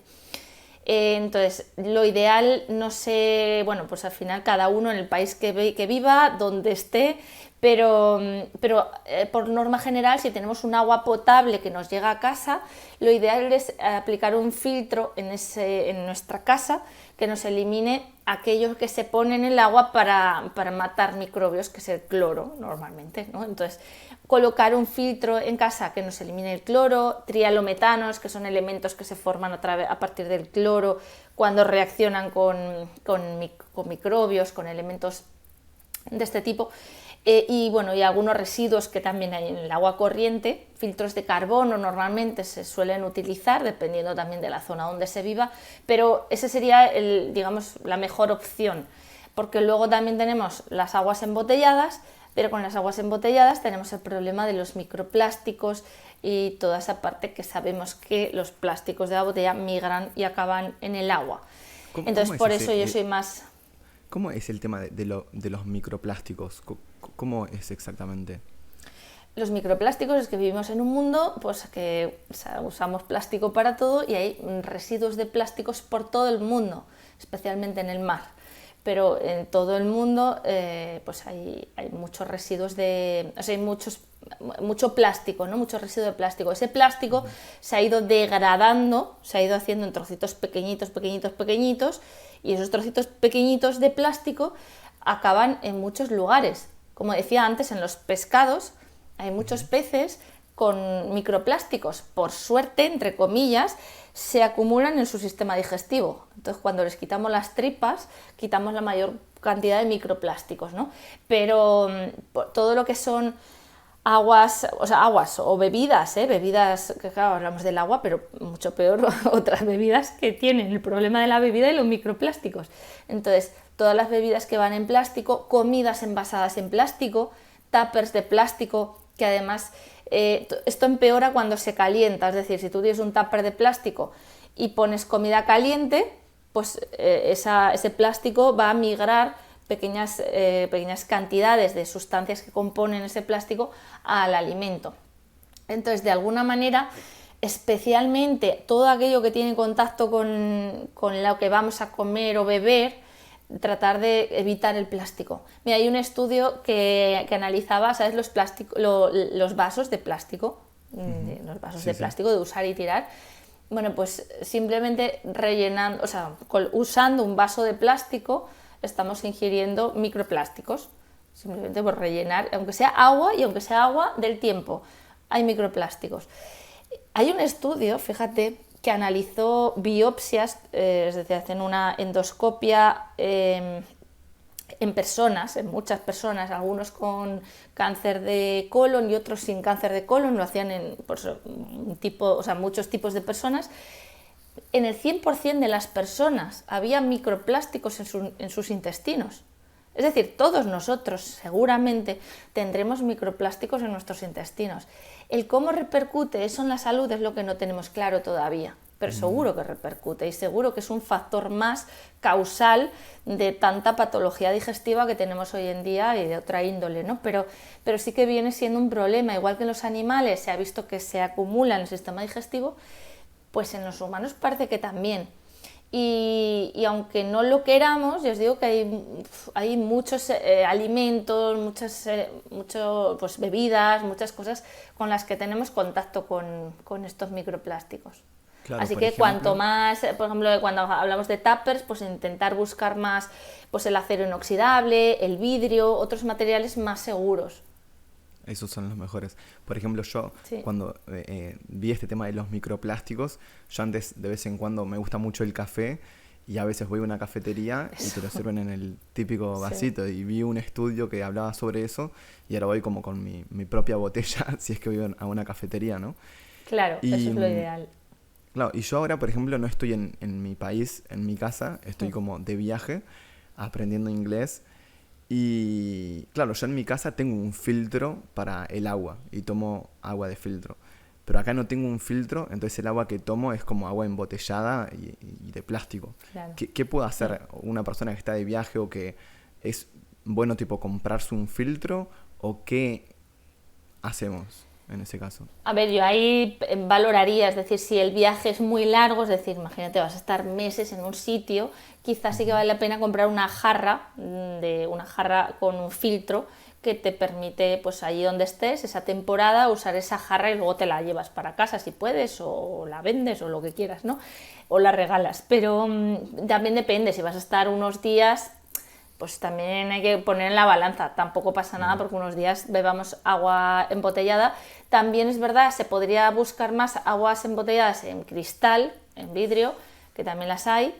Entonces, lo ideal, no sé, bueno, pues al final cada uno en el país que viva, donde esté, pero por norma general, si tenemos un agua potable que nos llega a casa, lo ideal es aplicar un filtro en nuestra casa que nos elimine aquellos que se ponen en el agua para matar microbios, que es el cloro normalmente, ¿no? Entonces, colocar un filtro en casa que nos elimine el cloro, trialometanos, que son elementos que se forman a partir del cloro cuando reaccionan con microbios, con elementos de este tipo. Y algunos residuos que también hay en el agua corriente, filtros de carbono normalmente se suelen utilizar dependiendo también de la zona donde se viva, pero ese sería la mejor opción, porque luego también tenemos las aguas embotelladas, pero con las aguas embotelladas tenemos el problema de los microplásticos y toda esa parte que sabemos que los plásticos de la botella migran y acaban en el agua. Entonces por eso yo soy más... ¿Cómo es el tema de los microplásticos? ¿Cómo es exactamente? Los microplásticos es que vivimos en un mundo pues que usamos plástico para todo y hay residuos de plásticos por todo el mundo. especialmente en el mar. Pero en todo el mundo pues hay muchos residuos o sea, hay mucho plástico, ¿no? Mucho residuo de plástico. Ese plástico se ha ido degradando, se ha ido haciendo en trocitos pequeñitos, pequeñitos, pequeñitos, y esos trocitos pequeñitos de plástico acaban en muchos lugares. Como decía antes, en los pescados hay muchos peces con microplásticos. Por suerte, entre comillas, se acumulan en su sistema digestivo. Entonces, cuando les quitamos las tripas, quitamos la mayor cantidad de microplásticos, ¿no? Pero todo lo que son aguas o bebidas, bebidas, que claro, hablamos del agua, pero mucho peor otras bebidas que tienen el problema de la bebida y los microplásticos. Entonces, todas las bebidas que van en plástico, comidas envasadas en plástico, tuppers de plástico, que además esto empeora cuando se calienta, es decir, si tú tienes un tupper de plástico y pones comida caliente, pues ese plástico va a migrar pequeñas cantidades de sustancias que componen ese plástico al alimento. Entonces, de alguna manera, especialmente todo aquello que tiene contacto con lo que vamos a comer o beber, tratar de evitar el plástico. Mira, hay un estudio que analizaba, ¿sabes? Los vasos de plástico, los vasos de plástico de usar y tirar. Bueno, pues simplemente rellenando, o sea, usando un vaso de plástico, estamos ingiriendo microplásticos. Simplemente por rellenar, aunque sea agua y aunque sea agua del tiempo, hay microplásticos. Hay un estudio, fíjate, que analizó biopsias, es decir, hacen una endoscopia en personas, en muchas personas, algunos con cáncer de colon y otros sin cáncer de colon, lo hacían en muchos tipos de personas. En el 100% de las personas había microplásticos en sus intestinos. Es decir, todos nosotros seguramente tendremos microplásticos en nuestros intestinos. El cómo repercute eso en la salud es lo que no tenemos claro todavía, pero seguro que repercute y seguro que es un factor más causal de tanta patología digestiva que tenemos hoy en día y de otra índole, ¿no? Pero sí que viene siendo un problema, igual que en los animales se ha visto que se acumula en el sistema digestivo, pues en los humanos parece que también. Y aunque no lo queramos, yo os digo que hay muchos alimentos, muchas pues, bebidas, muchas cosas con las que tenemos contacto con estos microplásticos. Claro, así por que ejemplo, cuanto más, por ejemplo, cuando hablamos de tuppers, pues intentar buscar más pues, el acero inoxidable, el vidrio, otros materiales más seguros. esos son los mejores. Por ejemplo, yo Sí. cuando vi este tema de los microplásticos, yo antes de vez en cuando me gusta mucho el café y a veces voy a una cafetería y te lo sirven en el típico vasito. Y vi un estudio que hablaba sobre eso y ahora voy como con mi propia botella si es que voy a una cafetería, ¿no? Claro, Y, eso es lo ideal. Claro, y yo ahora, por ejemplo, no estoy en mi país, en mi casa, estoy como de viaje, aprendiendo inglés. Y claro, yo en mi casa tengo un filtro para el agua y tomo agua de filtro. Pero acá no tengo un filtro, entonces el agua que tomo es como agua embotellada y de plástico. Claro. ¿Qué puede hacer una persona que está de viaje o que es bueno tipo comprarse un filtro o qué hacemos en ese caso? A ver, yo ahí valoraría, es decir, si el viaje es muy largo, es decir, imagínate, vas a estar meses en un sitio, quizás sí que vale la pena comprar una jarra con un filtro que te permite, pues allí donde estés, esa temporada, usar esa jarra y luego te la llevas para casa si puedes, o la vendes o lo que quieras, ¿no? O la regalas. Pero también depende, si vas a estar unos días, pues también hay que poner en la balanza. Tampoco pasa nada porque unos días bebamos agua embotellada. También es verdad, se podría buscar más aguas embotelladas en cristal, en vidrio, que también las hay.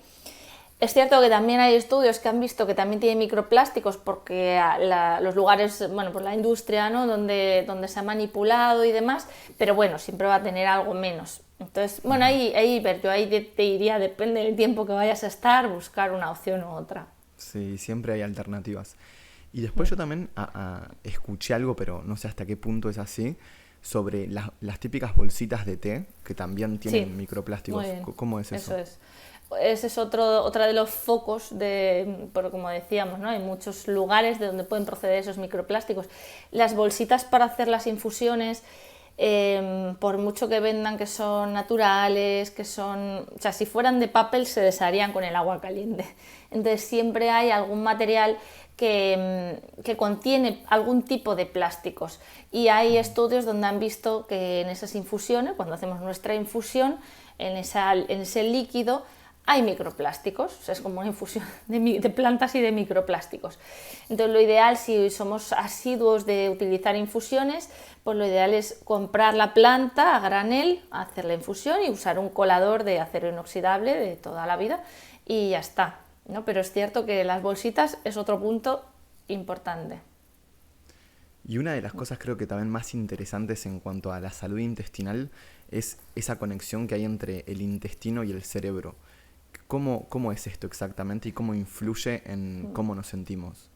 Es cierto que también hay estudios que han visto que también tiene microplásticos porque los lugares, bueno, pues la industria, ¿no? donde se ha manipulado y demás, pero bueno, siempre va a tener algo menos. Entonces, bueno, yo ahí te diría, depende del tiempo que vayas a estar, buscar una opción u otra. Sí, siempre hay alternativas. Y después yo también escuché algo, pero no sé hasta qué punto es así, sobre las típicas bolsitas de té que también tienen microplásticos. Muy bien. ¿Cómo es eso? Eso es. Ese es otro de los focos, pero como decíamos, ¿no? Hay muchos lugares de donde pueden proceder esos microplásticos. Las bolsitas para hacer las infusiones por mucho que vendan que son naturales, que son... O sea, si fueran de papel se desharían con el agua caliente. Entonces siempre hay algún material que contiene algún tipo de plásticos. Y hay estudios donde han visto que en esas infusiones, cuando hacemos nuestra infusión, en ese líquido hay microplásticos, o sea, es como una infusión de plantas y de microplásticos. Entonces lo ideal, si somos asiduos de utilizar infusiones, pues lo ideal es comprar la planta a granel, hacer la infusión y usar un colador de acero inoxidable de toda la vida y ya está, ¿no? Pero es cierto que las bolsitas es otro punto importante. Y una de las cosas creo que también más interesantes en cuanto a la salud intestinal es esa conexión que hay entre el intestino y el cerebro. ¿Cómo es esto exactamente y cómo influye en cómo nos sentimos?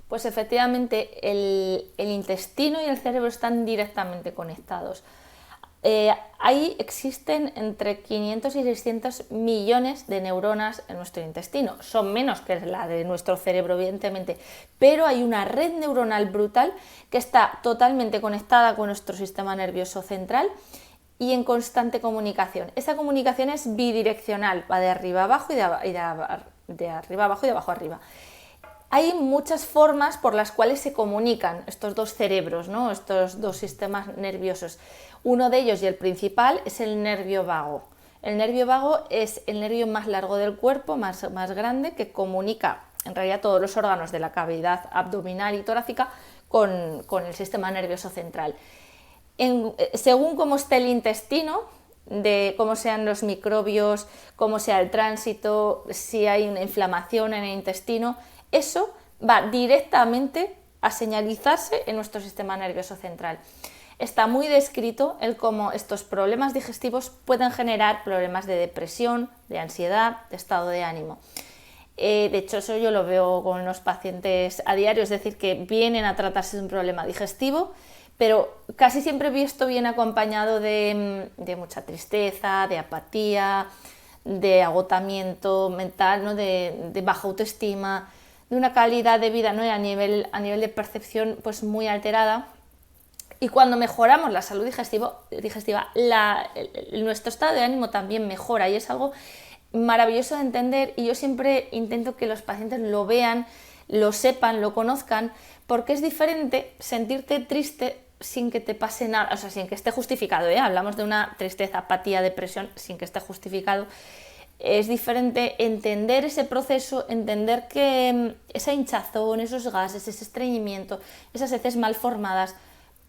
Pues efectivamente el intestino y el cerebro están directamente conectados. Ahí existen entre 500 y 600 millones de neuronas en nuestro intestino. Son menos que la de nuestro cerebro, evidentemente, pero hay una red neuronal brutal que está totalmente conectada con nuestro sistema nervioso central y en constante comunicación. Esa comunicación es bidireccional, va de arriba abajo y de arriba abajo y de abajo arriba. Hay muchas formas por las cuales se comunican estos dos cerebros, ¿no? Estos dos sistemas nerviosos. Uno de ellos, y el principal, es el nervio vago. El nervio vago es el nervio más largo del cuerpo, más grande, que comunica en realidad todos los órganos de la cavidad abdominal y torácica con el sistema nervioso central. Según cómo esté el intestino, de cómo sean los microbios, cómo sea el tránsito, si hay una inflamación en el intestino, eso va directamente a señalizarse en nuestro sistema nervioso central. Está muy descrito el cómo estos problemas digestivos pueden generar problemas de depresión, de ansiedad, de estado de ánimo. De hecho, eso yo lo veo con los pacientes a diario, es decir, que vienen a tratarse de un problema digestivo, pero casi siempre esto viene acompañado de mucha tristeza, de apatía, de agotamiento mental, ¿no? de baja autoestima, de una calidad de vida, ¿no? a nivel de percepción pues muy alterada. Y cuando mejoramos la salud digestiva, nuestro estado de ánimo también mejora y es algo maravilloso de entender, y yo siempre intento que los pacientes lo vean, lo sepan, lo conozcan, porque es diferente sentirte triste sin que te pase nada, o sea, sin que esté justificado, ¿eh? Hablamos de una tristeza, apatía, depresión, sin que esté justificado. Es diferente entender ese proceso, entender que esa hinchazón, esos gases, ese estreñimiento, esas heces mal formadas,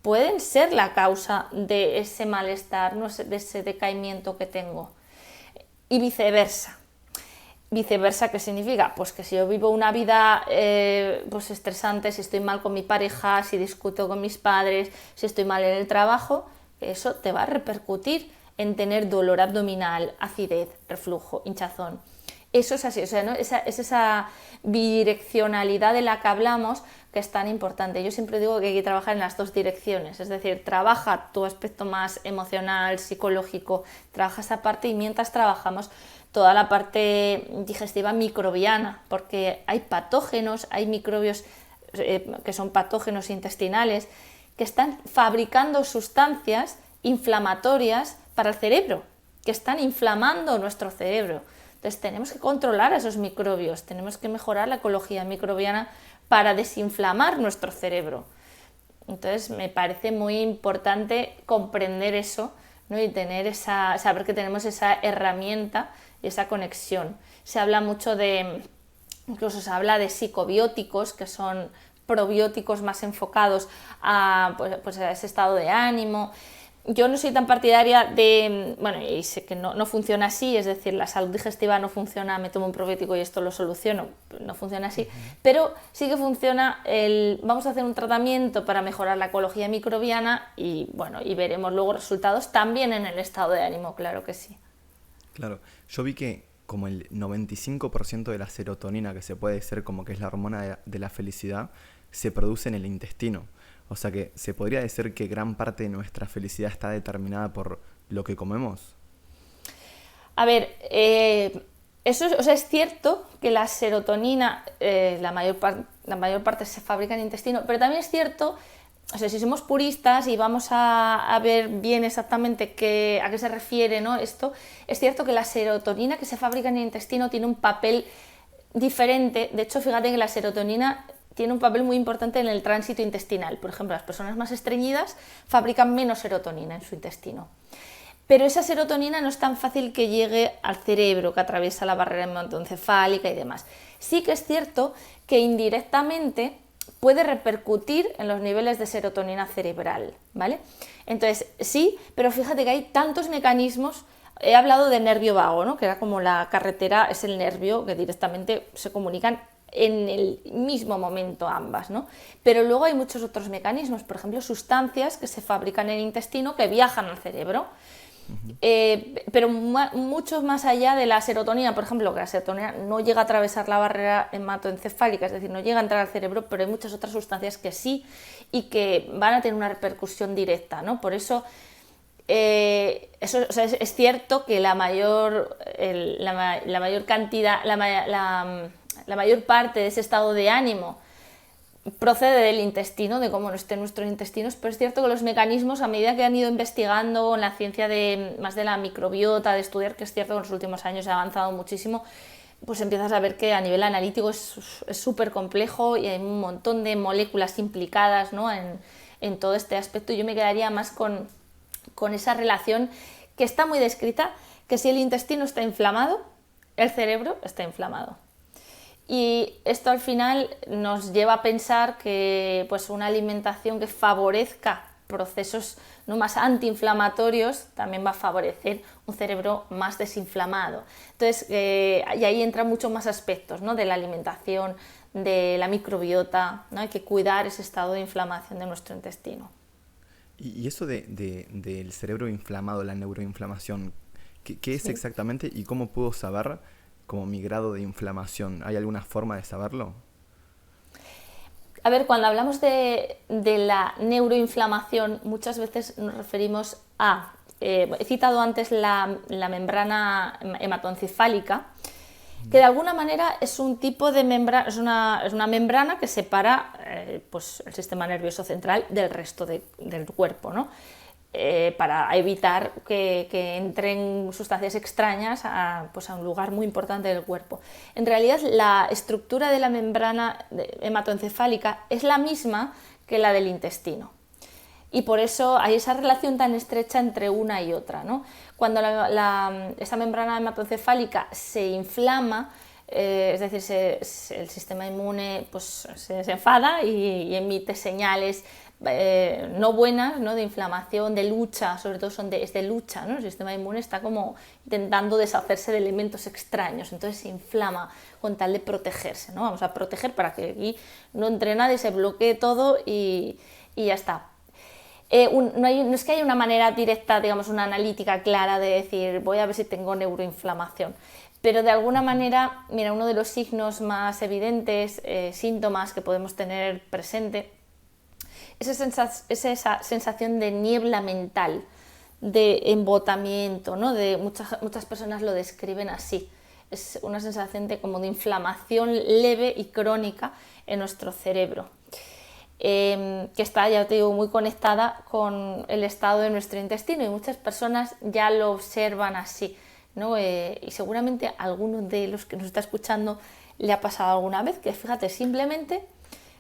pueden ser la causa de ese malestar, ¿no? De ese decaimiento que tengo. Y viceversa. Viceversa, ¿qué significa? Pues que si yo vivo una vida pues estresante, si estoy mal con mi pareja, si discuto con mis padres, si estoy mal en el trabajo, eso te va a repercutir en tener dolor abdominal, acidez, reflujo, hinchazón. Eso es así, o sea, ¿no? Es esa bidireccionalidad de la que hablamos que es tan importante. Yo siempre digo que hay que trabajar en las dos direcciones, es decir, trabaja tu aspecto más emocional, psicológico, trabaja esa parte y mientras trabajamos toda la parte digestiva microbiana, porque hay patógenos, hay microbios que son patógenos intestinales, que están fabricando sustancias inflamatorias para el cerebro, que están inflamando nuestro cerebro. Entonces tenemos que controlar a esos microbios, tenemos que mejorar la ecología microbiana para desinflamar nuestro cerebro. Entonces me parece muy importante comprender eso, ¿no? Y saber que tenemos esa herramienta y esa conexión. Se habla mucho incluso se habla de psicobióticos, que son probióticos más enfocados a ese estado de ánimo. Yo no soy tan partidaria y sé que no funciona así, es decir, la salud digestiva no funciona, me tomo un probiótico y esto lo soluciono, no funciona así, pero sí que funciona vamos a hacer un tratamiento para mejorar la ecología microbiana y veremos luego resultados también en el estado de ánimo, claro que sí. Claro, yo vi que como el 95% de la serotonina, que se puede decir como que es la hormona de la felicidad, se produce en el intestino. O sea que se podría decir que gran parte de nuestra felicidad está determinada por lo que comemos. A ver, es cierto que la serotonina, la mayor parte se fabrica en el intestino, pero también es cierto o sea, si somos puristas y vamos a ver bien exactamente a qué se refiere, ¿no? Esto, es cierto que la serotonina que se fabrica en el intestino tiene un papel diferente. De hecho, fíjate que la serotonina tiene un papel muy importante en el tránsito intestinal. Por ejemplo, las personas más estreñidas fabrican menos serotonina en su intestino. Pero esa serotonina no es tan fácil que llegue al cerebro, que atraviesa la barrera hematoencefálica y demás. Sí que es cierto que indirectamente puede repercutir en los niveles de serotonina cerebral, ¿vale? Entonces, sí, pero fíjate que hay tantos mecanismos. He hablado de nervio vago, ¿no? Que era como la carretera, es el nervio que directamente se comunican en el mismo momento ambas, ¿no? Pero luego hay muchos otros mecanismos, por ejemplo, sustancias que se fabrican en el intestino que viajan al cerebro. Pero mucho más allá de la serotonina, por ejemplo, que la serotonina no llega a atravesar la barrera hematoencefálica, es decir, no llega a entrar al cerebro, pero hay muchas otras sustancias que sí y que van a tener una repercusión directa, ¿no? Por eso, o sea, es cierto que la mayor cantidad, la mayor parte de ese estado de ánimo procede del intestino, de cómo estén nuestros intestinos, pero es cierto que los mecanismos, a medida que han ido investigando en la ciencia más de la microbiota, de estudiar, que es cierto que en los últimos años ha avanzado muchísimo, pues empiezas a ver que a nivel analítico es súper complejo y hay un montón de moléculas implicadas, ¿no? en todo este aspecto. Yo me quedaría más con esa relación que está muy descrita, que si el intestino está inflamado, el cerebro está inflamado. Y esto al final nos lleva a pensar que pues, una alimentación que favorezca procesos no más antiinflamatorios también va a favorecer un cerebro más desinflamado. Entonces, y ahí entran muchos más aspectos, ¿no? De la alimentación, de la microbiota, ¿no? Hay que cuidar ese estado de inflamación de nuestro intestino. Y eso del cerebro inflamado, la neuroinflamación, ¿qué es Sí. exactamente y cómo puedo saber como mi grado de inflamación? ¿Hay alguna forma de saberlo? A ver, cuando hablamos de la neuroinflamación, muchas veces nos referimos he citado antes la membrana hematoencefálica, que de alguna manera es un tipo de membrana, es una membrana que separa pues, el sistema nervioso central del resto del cuerpo, ¿no? Para evitar que entren sustancias extrañas pues a un lugar muy importante del cuerpo. En realidad, la estructura de la membrana hematoencefálica es la misma que la del intestino. Y por eso hay esa relación tan estrecha entre una y otra, ¿no? Cuando esa membrana hematoencefálica se inflama, es decir, el sistema inmune pues, se enfada y emite señales no buenas, ¿no? De inflamación, de lucha, sobre todo es de lucha, ¿no? El sistema inmune está como intentando deshacerse de elementos extraños, entonces se inflama con tal de protegerse, ¿no? Vamos a proteger para que aquí no entre nadie, se bloquee todo y ya está. No es que haya una manera directa, digamos, una analítica clara de decir voy a ver si tengo neuroinflamación, pero de alguna manera, mira, uno de los signos más evidentes, síntomas que podemos tener presente, es esa sensación de niebla mental, de embotamiento, ¿no? Muchas personas lo describen así. Es una sensación como de inflamación leve y crónica en nuestro cerebro, que está, ya te digo, muy conectada con el estado de nuestro intestino y muchas personas ya lo observan así, ¿no? Y seguramente a alguno de los que nos está escuchando le ha pasado alguna vez que, fíjate, simplemente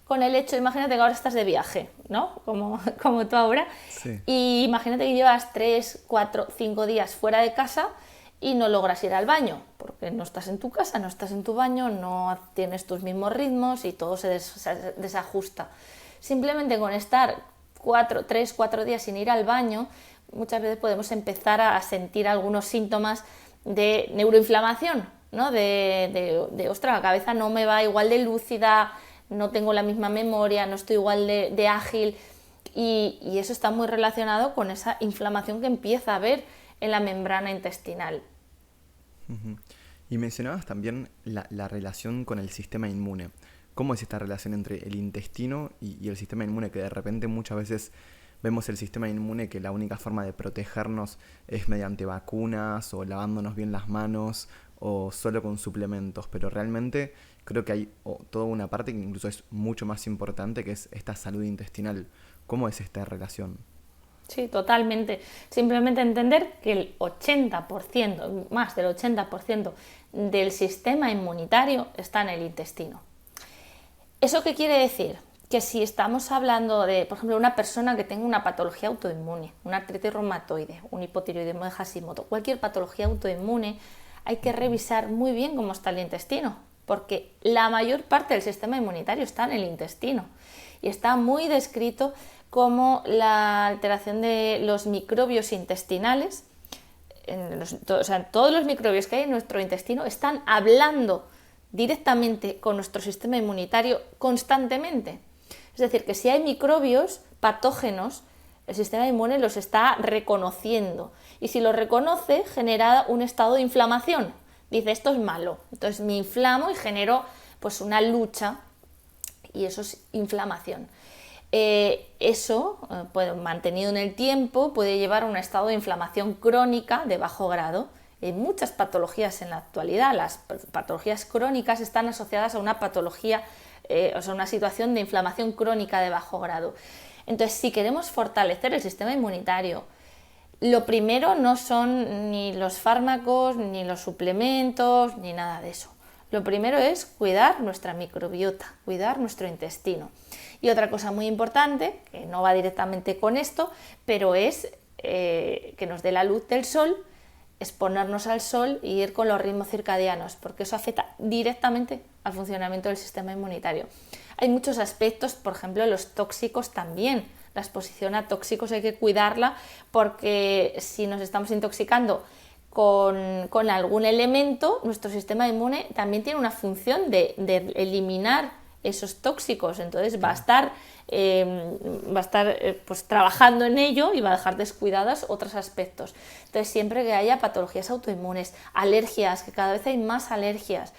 con el hecho, imagínate que ahora estás de viaje, ¿no? Como tú ahora, Sí. y imagínate que llevas 3, 4, 5 días fuera de casa y no logras ir al baño, porque no estás en tu casa, no estás en tu baño, no tienes tus mismos ritmos y todo se desajusta. Simplemente con estar 3, 4 días sin ir al baño, muchas veces podemos empezar a sentir algunos síntomas de neuroinflamación, ¿no? Ostras, la cabeza no me va igual de lúcida, no tengo la misma memoria, no estoy igual de ágil y eso está muy relacionado con esa inflamación que empieza a haber en la membrana intestinal. Ujú. Y mencionabas también la relación con el sistema inmune. ¿Cómo es esta relación entre el intestino y el sistema inmune? Que de repente muchas veces vemos el sistema inmune que la única forma de protegernos es mediante vacunas o lavándonos bien las manos o solo con suplementos, pero realmente creo que hay toda una parte que incluso es mucho más importante, que es esta salud intestinal. ¿Cómo es esta relación? Sí, totalmente. Simplemente entender que el 80%, más del 80% del sistema inmunitario está en el intestino. ¿Eso qué quiere decir? Que si estamos hablando de, por ejemplo, una persona que tenga una patología autoinmune, una artritis reumatoide, un hipotiroidismo de Hashimoto, cualquier patología autoinmune, hay que revisar muy bien cómo está el intestino, porque la mayor parte del sistema inmunitario está en el intestino y está muy descrito como la alteración de los microbios intestinales, todos los microbios que hay en nuestro intestino están hablando directamente con nuestro sistema inmunitario constantemente. Es decir, que si hay microbios patógenos, el sistema inmune los está reconociendo y si los reconoce genera un estado de inflamación. Dice, esto es malo, entonces me inflamo y genero pues una lucha y eso es inflamación. Eso, mantenido en el tiempo, puede llevar a un estado de inflamación crónica de bajo grado. Hay muchas patologías en la actualidad. Las patologías crónicas están asociadas a una patología, una situación de inflamación crónica de bajo grado. Entonces, si queremos fortalecer el sistema inmunitario, lo primero no son ni los fármacos, ni los suplementos, ni nada de eso. Lo primero es cuidar nuestra microbiota, cuidar nuestro intestino. Y otra cosa muy importante, que no va directamente con esto, pero es que nos dé la luz del sol, exponernos al sol y ir con los ritmos circadianos, porque eso afecta directamente al funcionamiento del sistema inmunitario. Hay muchos aspectos, por ejemplo, los tóxicos también. La exposición a tóxicos hay que cuidarla porque si nos estamos intoxicando con algún elemento, nuestro sistema inmune también tiene una función de eliminar esos tóxicos, entonces va a estar pues, trabajando en ello y va a dejar descuidados otros aspectos. Entonces siempre que haya patologías autoinmunes, alergias, que cada vez hay más alergias,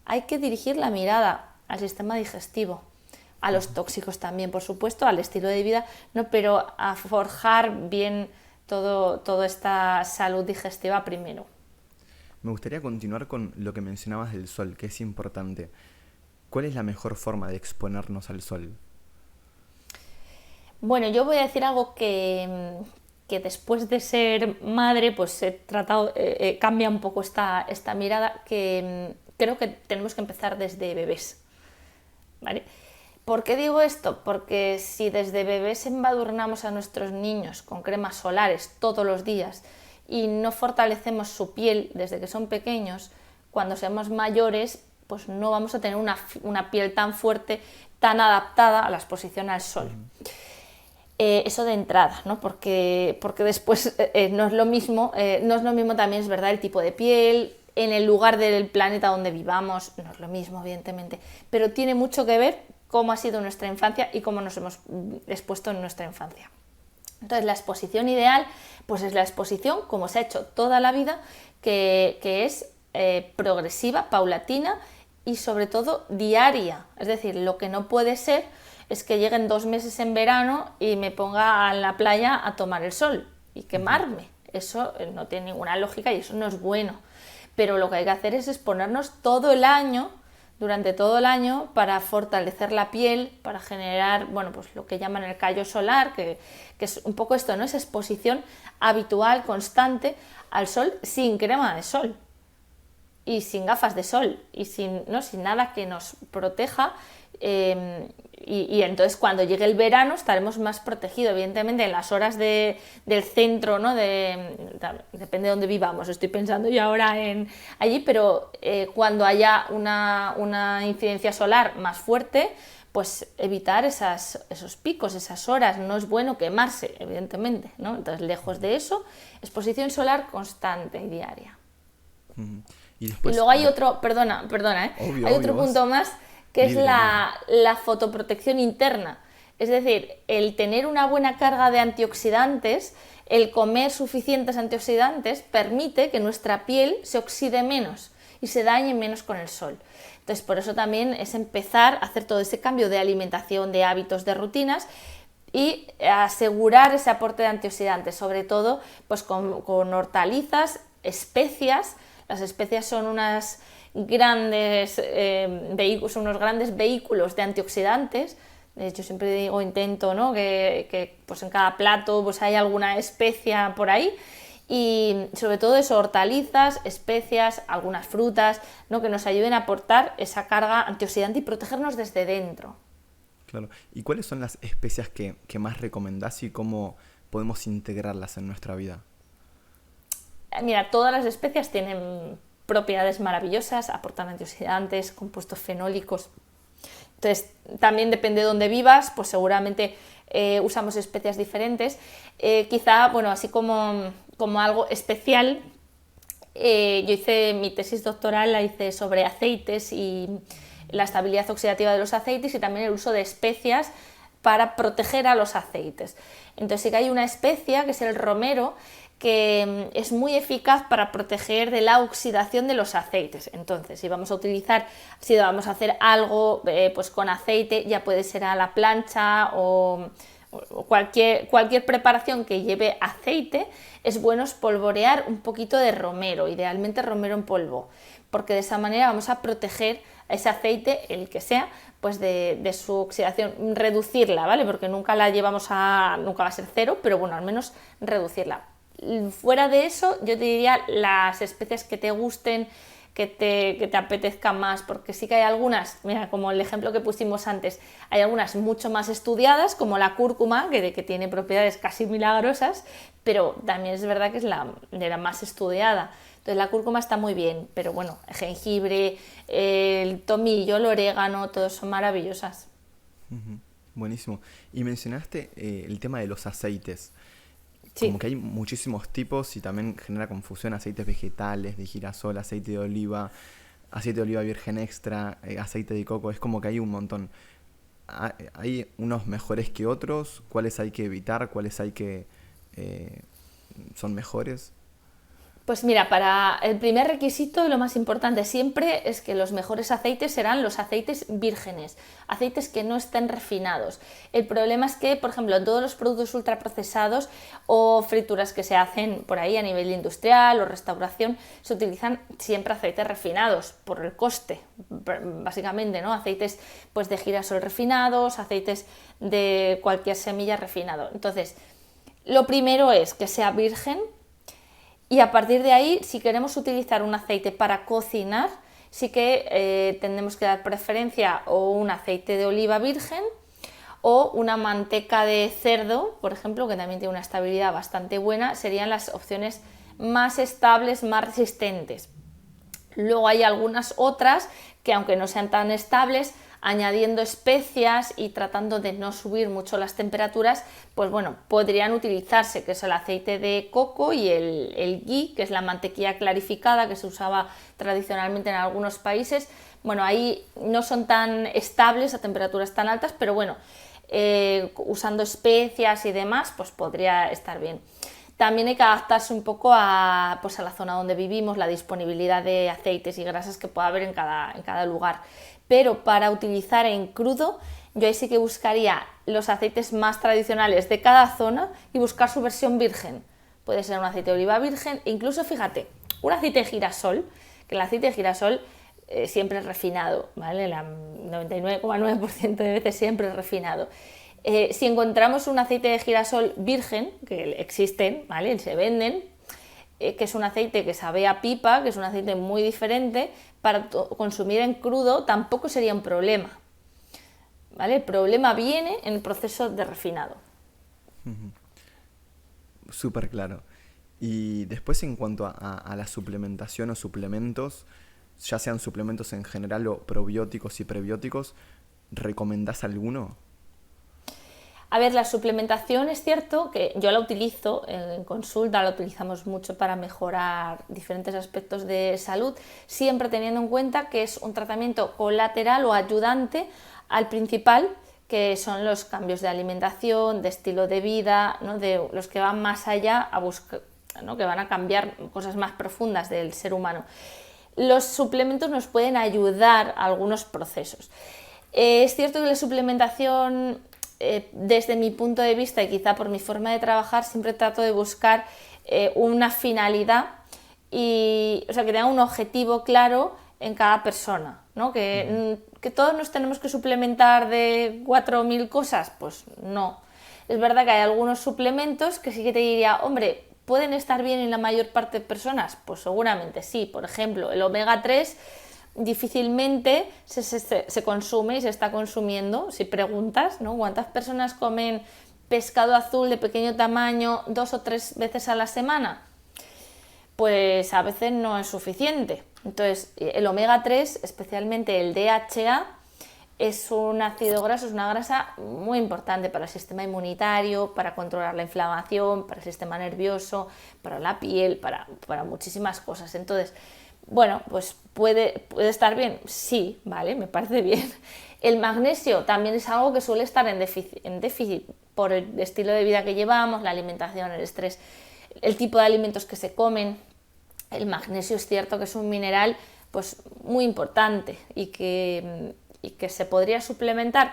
hay que dirigir la mirada al sistema digestivo, a los tóxicos también, por supuesto, al estilo de vida, no, pero a forjar bien toda esta salud digestiva primero. Me gustaría continuar con lo que mencionabas del sol, que es importante. ¿Cuál es la mejor forma de exponernos al sol? Bueno, yo voy a decir algo que después de ser madre, pues he tratado, cambia un poco esta mirada, que creo que tenemos que empezar desde bebés, ¿vale? ¿Por qué digo esto? Porque si desde bebés embadurnamos a nuestros niños con cremas solares todos los días y no fortalecemos su piel desde que son pequeños, cuando seamos mayores pues no vamos a tener una piel tan fuerte, tan adaptada a la exposición al sol. Eso de entrada, ¿no? Porque después no es lo mismo también, es verdad, el tipo de piel, en el lugar del planeta donde vivamos, no es lo mismo, evidentemente, pero tiene mucho que ver cómo ha sido nuestra infancia y cómo nos hemos expuesto en nuestra infancia. Entonces la exposición ideal pues es la exposición como se ha hecho toda la vida, que es progresiva, paulatina y sobre todo diaria. Es decir, lo que no puede ser es que lleguen 2 meses en verano y me ponga a la playa a tomar el sol y quemarme. Eso no tiene ninguna lógica y eso no es bueno. Pero lo que hay que hacer es exponernos todo el año, durante todo el año, para fortalecer la piel, para generar, bueno, pues lo que llaman el callo solar, que es un poco esto, ¿no? Esa exposición habitual, constante al sol, sin crema de sol y sin gafas de sol y sin nada que nos proteja, y entonces cuando llegue el verano estaremos más protegidos, evidentemente en las horas del centro, ¿no? Depende de dónde vivamos, estoy pensando yo ahora allí, pero cuando haya una incidencia solar más fuerte, pues evitar esos picos, esas horas. No es bueno quemarse, evidentemente, ¿no? Entonces, lejos de eso, exposición solar constante y diaria. Y luego hay otro, perdona, hay otro punto más, que es la fotoprotección interna. Es decir, el tener una buena carga de antioxidantes, el comer suficientes antioxidantes, permite que nuestra piel se oxide menos y se dañe menos con el sol. Entonces, por eso también es empezar a hacer todo ese cambio de alimentación, de hábitos, de rutinas, y asegurar ese aporte de antioxidantes, sobre todo pues con hortalizas, especias. Las especias son unos grandes vehículos de antioxidantes, De hecho, siempre digo, intento, ¿no? que pues en cada plato pues hay alguna especia por ahí. Y sobre todo eso, hortalizas, especias, algunas frutas, ¿no? Que nos ayuden a aportar esa carga antioxidante y protegernos desde dentro. Claro. ¿Y cuáles son las especias que más recomendás y cómo podemos integrarlas en nuestra vida? Mira, todas las especias tienen propiedades maravillosas, aportan antioxidantes, compuestos fenólicos. Entonces, también depende de dónde vivas, pues seguramente usamos especias diferentes. Quizá, bueno, así como algo especial, yo hice mi tesis doctoral, la hice sobre aceites y la estabilidad oxidativa de los aceites y también el uso de especias para proteger a los aceites. Entonces sí que hay una especia, que es el romero, que es muy eficaz para proteger de la oxidación de los aceites. Entonces, si vamos a hacer algo pues con aceite, ya puede ser a la plancha o cualquier preparación que lleve aceite, es bueno espolvorear un poquito de romero, idealmente romero en polvo, porque de esa manera vamos a proteger a ese aceite, el que sea, pues de su oxidación, reducirla, ¿vale? Porque nunca va a ser cero, pero bueno, al menos reducirla. Fuera de eso, yo te diría las especias que te gusten, que te apetezcan más, porque sí que hay algunas, mira, como el ejemplo que pusimos antes, hay algunas mucho más estudiadas, como la cúrcuma, que tiene propiedades casi milagrosas, pero también es verdad que es de la más estudiada. Entonces la cúrcuma está muy bien, pero bueno, el jengibre, el tomillo, el orégano, todos son maravillosas. Ujú. Buenísimo. Y mencionaste el tema de los aceites. Como Sí. que hay muchísimos tipos y también genera confusión, aceites vegetales, de girasol, aceite de oliva virgen extra, aceite de coco, es como que hay un montón. ¿Hay unos mejores que otros? ¿Cuáles hay que evitar? ¿Cuáles hay que son mejores? Pues mira, para el primer requisito, lo más importante siempre es que los mejores aceites serán los aceites vírgenes, aceites que no estén refinados. El problema es que, por ejemplo, en todos los productos ultraprocesados o frituras que se hacen por ahí a nivel industrial o restauración, se utilizan siempre aceites refinados por el coste, básicamente, ¿no? Aceites pues de girasol refinados, aceites de cualquier semilla refinado. Entonces, lo primero es que sea virgen. Y a partir de ahí, si queremos utilizar un aceite para cocinar, sí que tendremos que dar preferencia o un aceite de oliva virgen o una manteca de cerdo, por ejemplo, que también tiene una estabilidad bastante buena, serían las opciones más estables, más resistentes. Luego hay algunas otras que, aunque no sean tan estables, añadiendo especias y tratando de no subir mucho las temperaturas, pues bueno, podrían utilizarse, que es el aceite de coco y el ghee, que es la mantequilla clarificada que se usaba tradicionalmente en algunos países. Bueno, ahí no son tan estables a temperaturas tan altas, pero bueno, usando especias y demás, pues podría estar bien. También hay que adaptarse un poco pues a la zona donde vivimos, la disponibilidad de aceites y grasas que pueda haber en cada lugar. Pero para utilizar en crudo, yo ahí sí que buscaría los aceites más tradicionales de cada zona y buscar su versión virgen. Puede ser un aceite de oliva virgen, e incluso, fíjate, un aceite de girasol, que el aceite de girasol siempre es refinado, ¿vale? La 99,9% de veces siempre es refinado. Si encontramos un aceite de girasol virgen, que existen, ¿vale? Se venden, que es un aceite que sabe a pipa, que es un aceite muy diferente, para consumir en crudo tampoco sería un problema, ¿vale? El problema viene en el proceso de refinado. Súper claro. Y después en cuanto a la suplementación o suplementos, ya sean suplementos en general o probióticos y prebióticos, ¿recomendás alguno? A ver, la suplementación es cierto que yo la utilizo en consulta, la utilizamos mucho para mejorar diferentes aspectos de salud, siempre teniendo en cuenta que es un tratamiento colateral o ayudante al principal, que son los cambios de alimentación, de estilo de vida, ¿no? De los que van más allá a buscar, ¿no? Que van a cambiar cosas más profundas del ser humano. Los suplementos nos pueden ayudar a algunos procesos. Es cierto que la suplementación, desde mi punto de vista y quizá por mi forma de trabajar, siempre trato de buscar una finalidad, o sea, que tenga un objetivo claro en cada persona. ¿no? Que todos nos tenemos que suplementar de 4.000 cosas, pues no. Es verdad que hay algunos suplementos que sí que te diría, hombre, ¿pueden estar bien en la mayor parte de personas? Pues seguramente sí. Por ejemplo, el omega 3 difícilmente se consume y se está consumiendo. Si preguntas, ¿no? ¿Cuántas personas comen pescado azul de pequeño tamaño 2 o 3 veces a la semana? Pues a veces no es suficiente. Entonces, el omega 3, especialmente el DHA, es un ácido graso, es una grasa muy importante para el sistema inmunitario, para controlar la inflamación, para el sistema nervioso, para la piel, para muchísimas cosas. Entonces, bueno, pues puede estar bien, sí, vale, me parece bien. El magnesio también es algo que suele estar en déficit por el estilo de vida que llevamos, la alimentación, el estrés, el tipo de alimentos que se comen. El magnesio es cierto que es un mineral pues muy importante y que se podría suplementar.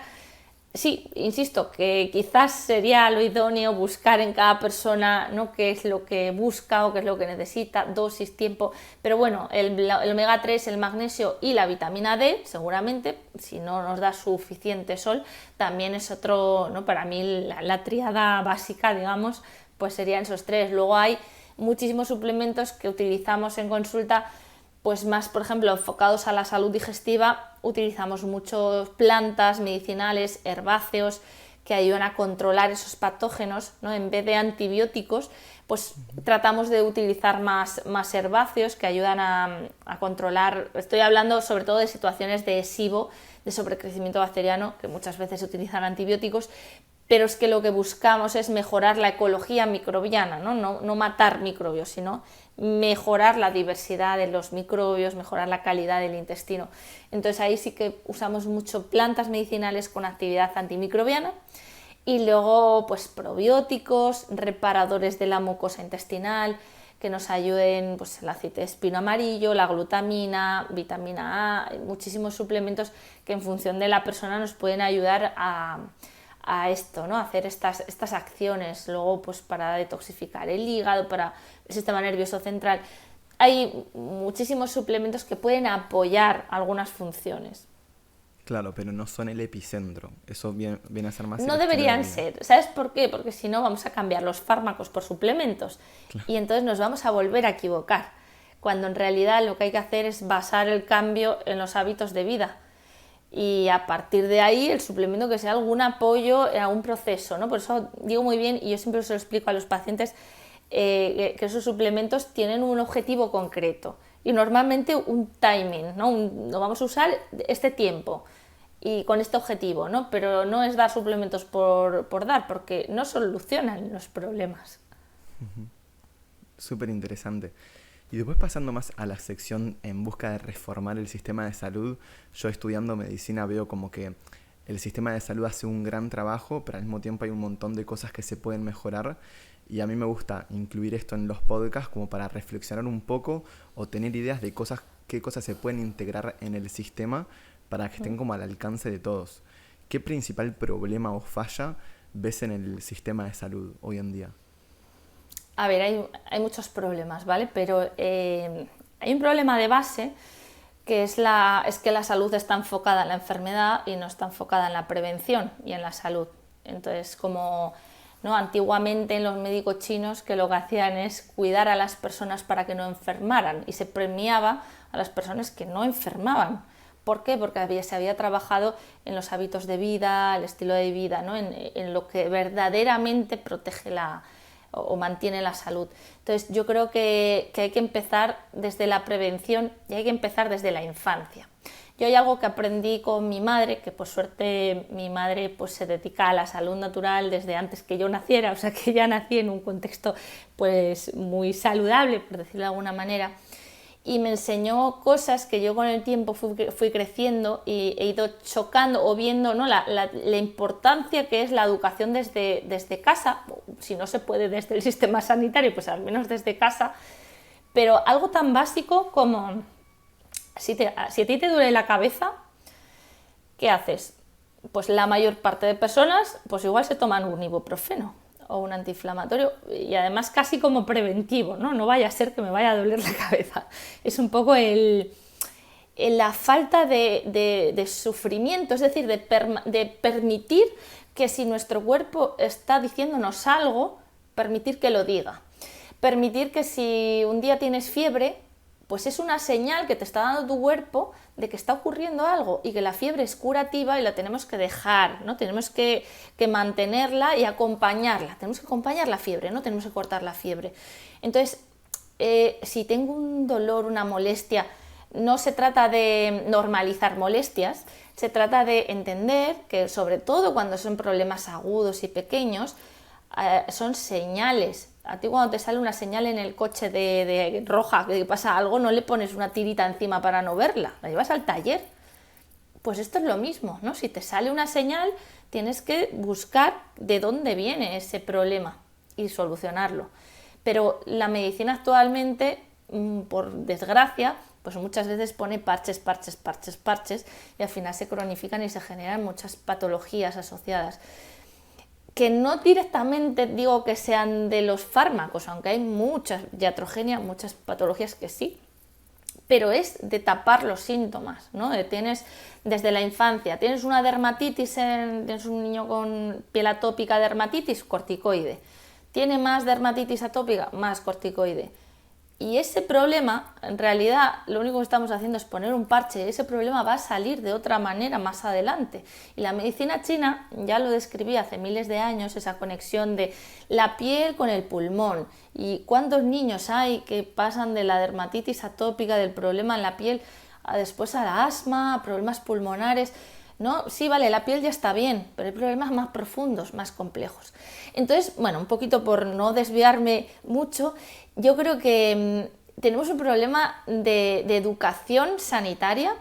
Sí, insisto, que quizás sería lo idóneo buscar en cada persona, ¿no?, qué es lo que busca o qué es lo que necesita, dosis, tiempo, pero bueno, el omega 3, el magnesio y la vitamina D, seguramente, si no nos da suficiente sol, también es otro, ¿no?, para mí la tríada básica, digamos, pues serían esos tres. Luego hay muchísimos suplementos que utilizamos en consulta, pues más, por ejemplo, enfocados a la salud digestiva. Utilizamos muchas plantas medicinales, herbáceos, que ayudan a controlar esos patógenos, ¿no? En vez de antibióticos, pues tratamos de utilizar más herbáceos que ayudan a controlar. Estoy hablando sobre todo de situaciones de SIBO, de sobrecrecimiento bacteriano, que muchas veces se utilizan antibióticos, pero es que lo que buscamos es mejorar la ecología microbiana, no matar microbios, sino mejorar la diversidad de los microbios, mejorar la calidad del intestino. Entonces ahí sí que usamos mucho plantas medicinales con actividad antimicrobiana y luego pues probióticos, reparadores de la mucosa intestinal que nos ayuden, pues el aceite de espino amarillo, la glutamina, vitamina A, muchísimos suplementos que en función de la persona nos pueden ayudar a esto, ¿no? A hacer estas acciones, luego pues para detoxificar el hígado, para el sistema nervioso central. Hay muchísimos suplementos que pueden apoyar algunas funciones. Claro, pero no son el epicentro. Eso viene a ser más... No deberían ser. ¿Sabes por qué? Porque si no vamos a cambiar los fármacos por suplementos. Claro. Y entonces nos vamos a volver a equivocar, cuando en realidad lo que hay que hacer es basar el cambio en los hábitos de vida. Y a partir de ahí el suplemento que sea algún apoyo en algún proceso, ¿no? Por eso digo muy bien, y yo siempre se lo explico a los pacientes, que esos suplementos tienen un objetivo concreto y normalmente un timing, ¿no? Lo vamos a usar este tiempo y con este objetivo, ¿no? Pero no es dar suplementos por dar, porque no solucionan los problemas. Súper interesante. Y después, pasando más a la sección en busca de reformar el sistema de salud, yo estudiando medicina veo como que el sistema de salud hace un gran trabajo, pero al mismo tiempo hay un montón de cosas que se pueden mejorar, y a mí me gusta incluir esto en los podcasts como para reflexionar un poco o tener ideas de qué cosas se pueden integrar en el sistema para que estén como al alcance de todos. ¿Qué principal problema o falla ves en el sistema de salud hoy en día? A ver, hay muchos problemas, ¿vale? Pero hay un problema de base que es que la salud está enfocada en la enfermedad y no está enfocada en la prevención y en la salud. Entonces, como, ¿no?, antiguamente en los médicos chinos, que lo que hacían es cuidar a las personas para que no enfermaran y se premiaba a las personas que no enfermaban. ¿Por qué? Porque se había trabajado en los hábitos de vida, el estilo de vida, ¿no?, en lo que verdaderamente protege o mantiene la salud. Entonces yo creo que hay que empezar desde la prevención y hay que empezar desde la infancia. Yo hay algo que aprendí con mi madre, que por suerte mi madre pues se dedica a la salud natural desde antes que yo naciera, o sea que ya nací en un contexto pues muy saludable, por decirlo de alguna manera, y me enseñó cosas que yo con el tiempo fui creciendo y he ido chocando o viendo, ¿no?, la importancia que es la educación desde casa, si no se puede desde el sistema sanitario, pues al menos desde casa, pero algo tan básico como si a ti te duele la cabeza, ¿qué haces? Pues la mayor parte de personas pues igual se toman un ibuprofeno o un antiinflamatorio, y además casi como preventivo, ¿no? No vaya a ser que me vaya a doler la cabeza. Es un poco el la falta de sufrimiento, es decir, de permitir que si nuestro cuerpo está diciéndonos algo, permitir que lo diga. Permitir que si un día tienes fiebre, pues es una señal que te está dando tu cuerpo de que está ocurriendo algo y que la fiebre es curativa y la tenemos que dejar, ¿no? Tenemos que mantenerla y acompañarla. Tenemos que acompañar la fiebre, no tenemos que cortar la fiebre. Entonces, si tengo un dolor, una molestia, no se trata de normalizar molestias, se trata de entender que, sobre todo cuando son problemas agudos y pequeños, son señales. A ti cuando te sale una señal en el coche de roja, que pasa algo, no le pones una tirita encima para no verla, la llevas al taller. Pues esto es lo mismo, ¿no? Si te sale una señal, tienes que buscar de dónde viene ese problema y solucionarlo. Pero la medicina actualmente, por desgracia, pues muchas veces pone parches y al final se cronifican y se generan muchas patologías asociadas. Que no directamente digo que sean de los fármacos, aunque hay muchas iatrogenia, muchas patologías que sí, pero es de tapar los síntomas, ¿no? Tienes desde la infancia, tienes una dermatitis, tienes un niño con piel atópica, dermatitis, corticoide. Tiene más dermatitis atópica, más corticoide. Y ese problema, en realidad, lo único que estamos haciendo es poner un parche y ese problema va a salir de otra manera más adelante. Y la medicina china ya lo describí hace miles de años, esa conexión de la piel con el pulmón. Y cuántos niños hay que pasan de la dermatitis atópica, del problema en la piel, después al asma, a problemas pulmonares. ¿No? Sí, vale, la piel ya está bien, pero hay problemas más profundos, más complejos. Entonces, bueno, un poquito por no desviarme mucho, yo creo que tenemos un problema de educación sanitaria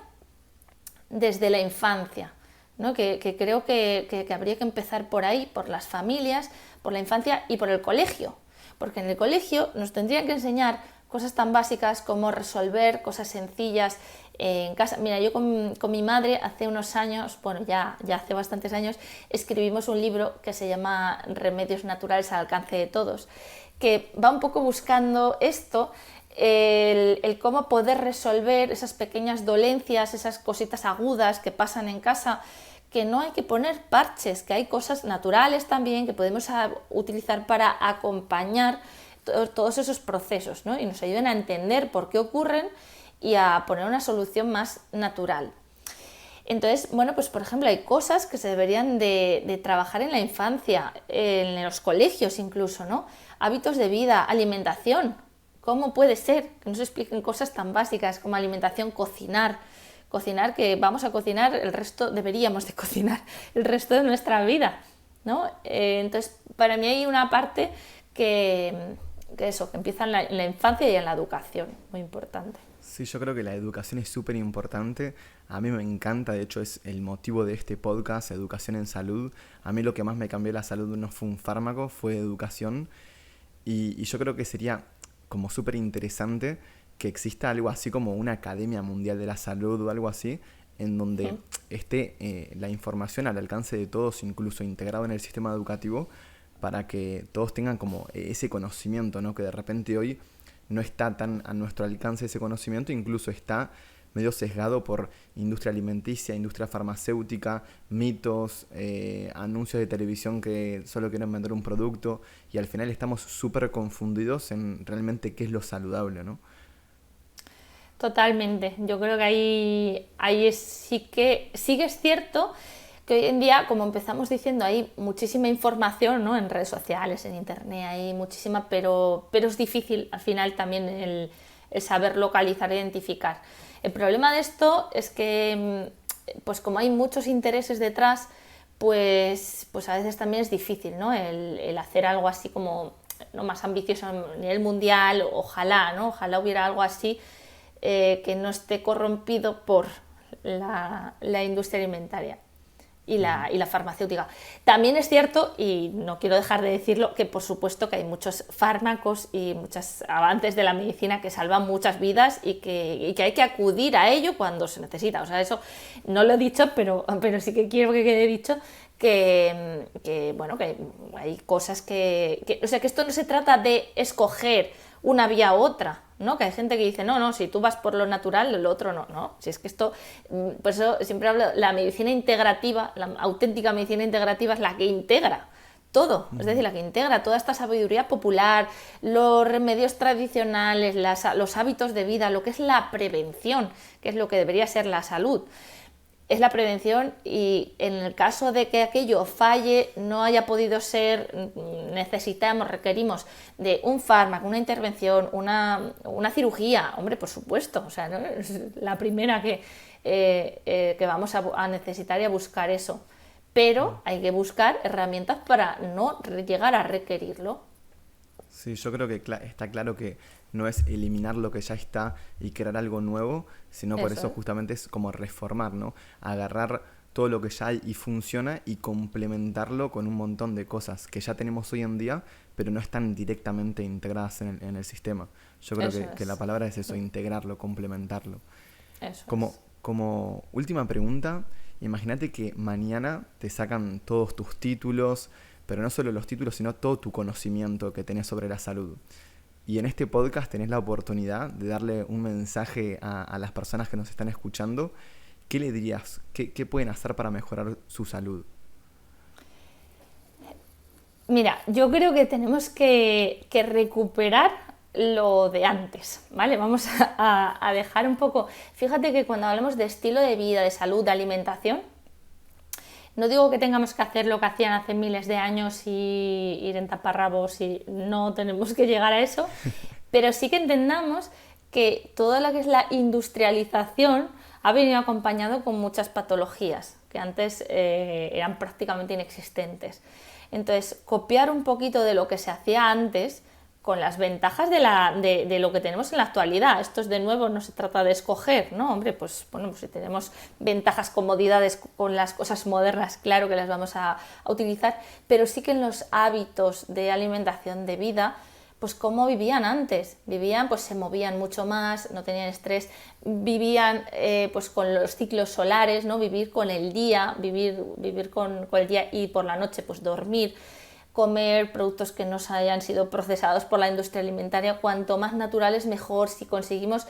desde la infancia, ¿no? Que creo que habría que empezar por ahí, por las familias, por la infancia y por el colegio, porque en el colegio nos tendrían que enseñar cosas tan básicas como resolver cosas sencillas en casa. Mira, yo con mi madre hace unos años, bueno, ya hace bastantes años, escribimos un libro que se llama Remedios naturales al alcance de todos, que va un poco buscando esto, el cómo poder resolver esas pequeñas dolencias, esas cositas agudas que pasan en casa, que no hay que poner parches, que hay cosas naturales también que podemos utilizar para acompañar todos esos procesos, ¿no? Y nos ayudan a entender por qué ocurren y a poner una solución más natural. Entonces, bueno, pues por ejemplo hay cosas que se deberían de trabajar en la infancia, en los colegios incluso, ¿no? Hábitos de vida, alimentación. ¿Cómo puede ser que nos expliquen cosas tan básicas como alimentación, cocinar, que vamos a cocinar el resto, deberíamos de cocinar el resto de nuestra vida, ¿no? Entonces, para mí hay una parte que empieza en la infancia y en la educación, muy importante. Sí, yo creo que la educación es súper importante. A mí me encanta, de hecho es el motivo de este podcast, Educación en Salud. A mí lo que más me cambió la salud no fue un fármaco, fue educación. Y yo creo que sería como súper interesante que exista algo así como una Academia Mundial de la Salud o algo así, en donde esté la información al alcance de todos, incluso integrado en el sistema educativo, para que todos tengan como ese conocimiento, ¿no? Que de repente hoy no está tan a nuestro alcance ese conocimiento, incluso está medio sesgado por industria alimenticia, industria farmacéutica, mitos, anuncios de televisión que solo quieren vender un producto, y al final estamos súper confundidos en realmente qué es lo saludable, ¿no? Totalmente. Yo creo que ahí sí que es cierto que hoy en día, como empezamos diciendo, hay muchísima información, ¿no? En redes sociales, en internet, hay muchísima, pero es difícil al final también el saber localizar, identificar. El problema de esto es que, pues como hay muchos intereses detrás, pues a veces también es difícil, ¿no? El hacer algo así como, ¿no?, más ambicioso a nivel mundial. Ojalá, ¿no? Ojalá hubiera algo así que no esté corrompido por la industria alimentaria y la farmacéutica. También es cierto, y no quiero dejar de decirlo, que por supuesto que hay muchos fármacos y muchos avances de la medicina que salvan muchas vidas y que hay que acudir a ello cuando se necesita. O sea, eso no lo he dicho, pero sí que quiero que quede dicho que hay cosas o sea, que esto no se trata de escoger una vía u otra. ¿no? Que hay gente que dice, no, no, si tú vas por lo natural, lo otro no, no. Si es que esto, por eso siempre hablo, la medicina integrativa, la auténtica medicina integrativa es la que integra todo, es decir, la que integra toda esta sabiduría popular, los remedios tradicionales, los hábitos de vida, lo que es la prevención, que es lo que debería ser la salud. Es la prevención y en el caso de que aquello falle, no haya podido ser, necesitamos, requerimos de un fármaco, una intervención, una cirugía, hombre, por supuesto, o sea, ¿no? Es la primera que vamos a necesitar y a buscar eso. Pero hay que buscar herramientas para no llegar a requerirlo. Sí, yo creo que está claro que no es eliminar lo que ya está y crear algo nuevo, sino por eso justamente es como reformar, ¿no? Agarrar todo lo que ya hay y funciona y complementarlo con un montón de cosas que ya tenemos hoy en día, pero no están directamente integradas en el sistema. Yo creo que la palabra es eso, integrarlo, complementarlo. Como última pregunta, imagínate que mañana te sacan todos tus títulos, pero no solo los títulos, sino todo tu conocimiento que tenés sobre la salud. Y en este podcast tenés la oportunidad de darle un mensaje a las personas que nos están escuchando. ¿Qué le dirías? ¿Qué pueden hacer para mejorar su salud? Mira, yo creo que tenemos que recuperar lo de antes, ¿vale? Vamos a dejar un poco... Fíjate que cuando hablamos de estilo de vida, de salud, de alimentación, no digo que tengamos que hacer lo que hacían hace miles de años y ir en taparrabos, y no tenemos que llegar a eso, pero sí que entendamos que toda lo que es la industrialización ha venido acompañado con muchas patologías que antes eran prácticamente inexistentes. Entonces, copiar un poquito de lo que se hacía antes con las ventajas de lo que tenemos en la actualidad. Esto es, de nuevo, no se trata de escoger, ¿no? Hombre, pues bueno, pues si tenemos ventajas, comodidades con las cosas modernas, claro que las vamos a utilizar, pero sí que en los hábitos de alimentación, de vida, pues cómo vivían antes. Vivían, pues se movían mucho más, no tenían estrés, vivían pues con los ciclos solares, ¿no? Vivir con el día, vivir con el día, y por la noche pues dormir, comer productos que no hayan sido procesados por la industria alimentaria. Cuanto más naturales mejor. Si conseguimos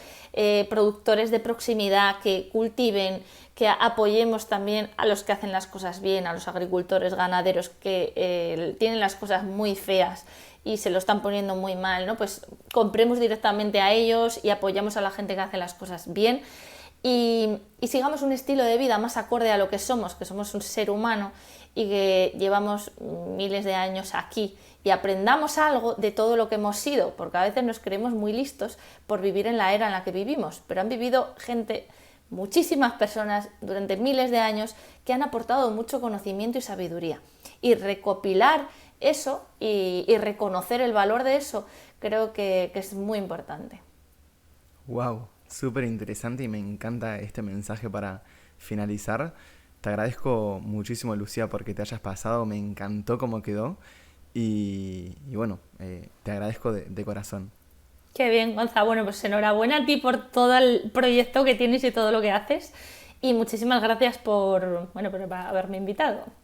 productores de proximidad que cultiven, que apoyemos también a los que hacen las cosas bien, a los agricultores, ganaderos que tienen las cosas muy feas y se lo están poniendo muy mal, ¿no? Pues compremos directamente a ellos y apoyamos a la gente que hace las cosas bien, y sigamos un estilo de vida más acorde a lo que somos un ser humano y que llevamos miles de años aquí, y aprendamos algo de todo lo que hemos sido, porque a veces nos creemos muy listos por vivir en la era en la que vivimos, pero han vivido gente, muchísimas personas durante miles de años, que han aportado mucho conocimiento y sabiduría, y recopilar eso y reconocer el valor de eso, creo que es muy importante. Wow, súper interesante y me encanta este mensaje para finalizar. Te agradezco muchísimo, Lucía, porque te hayas pasado, me encantó cómo quedó y bueno, te agradezco de corazón. Qué bien, Gonza. Bueno, pues enhorabuena a ti por todo el proyecto que tienes y todo lo que haces, y muchísimas gracias por haberme invitado.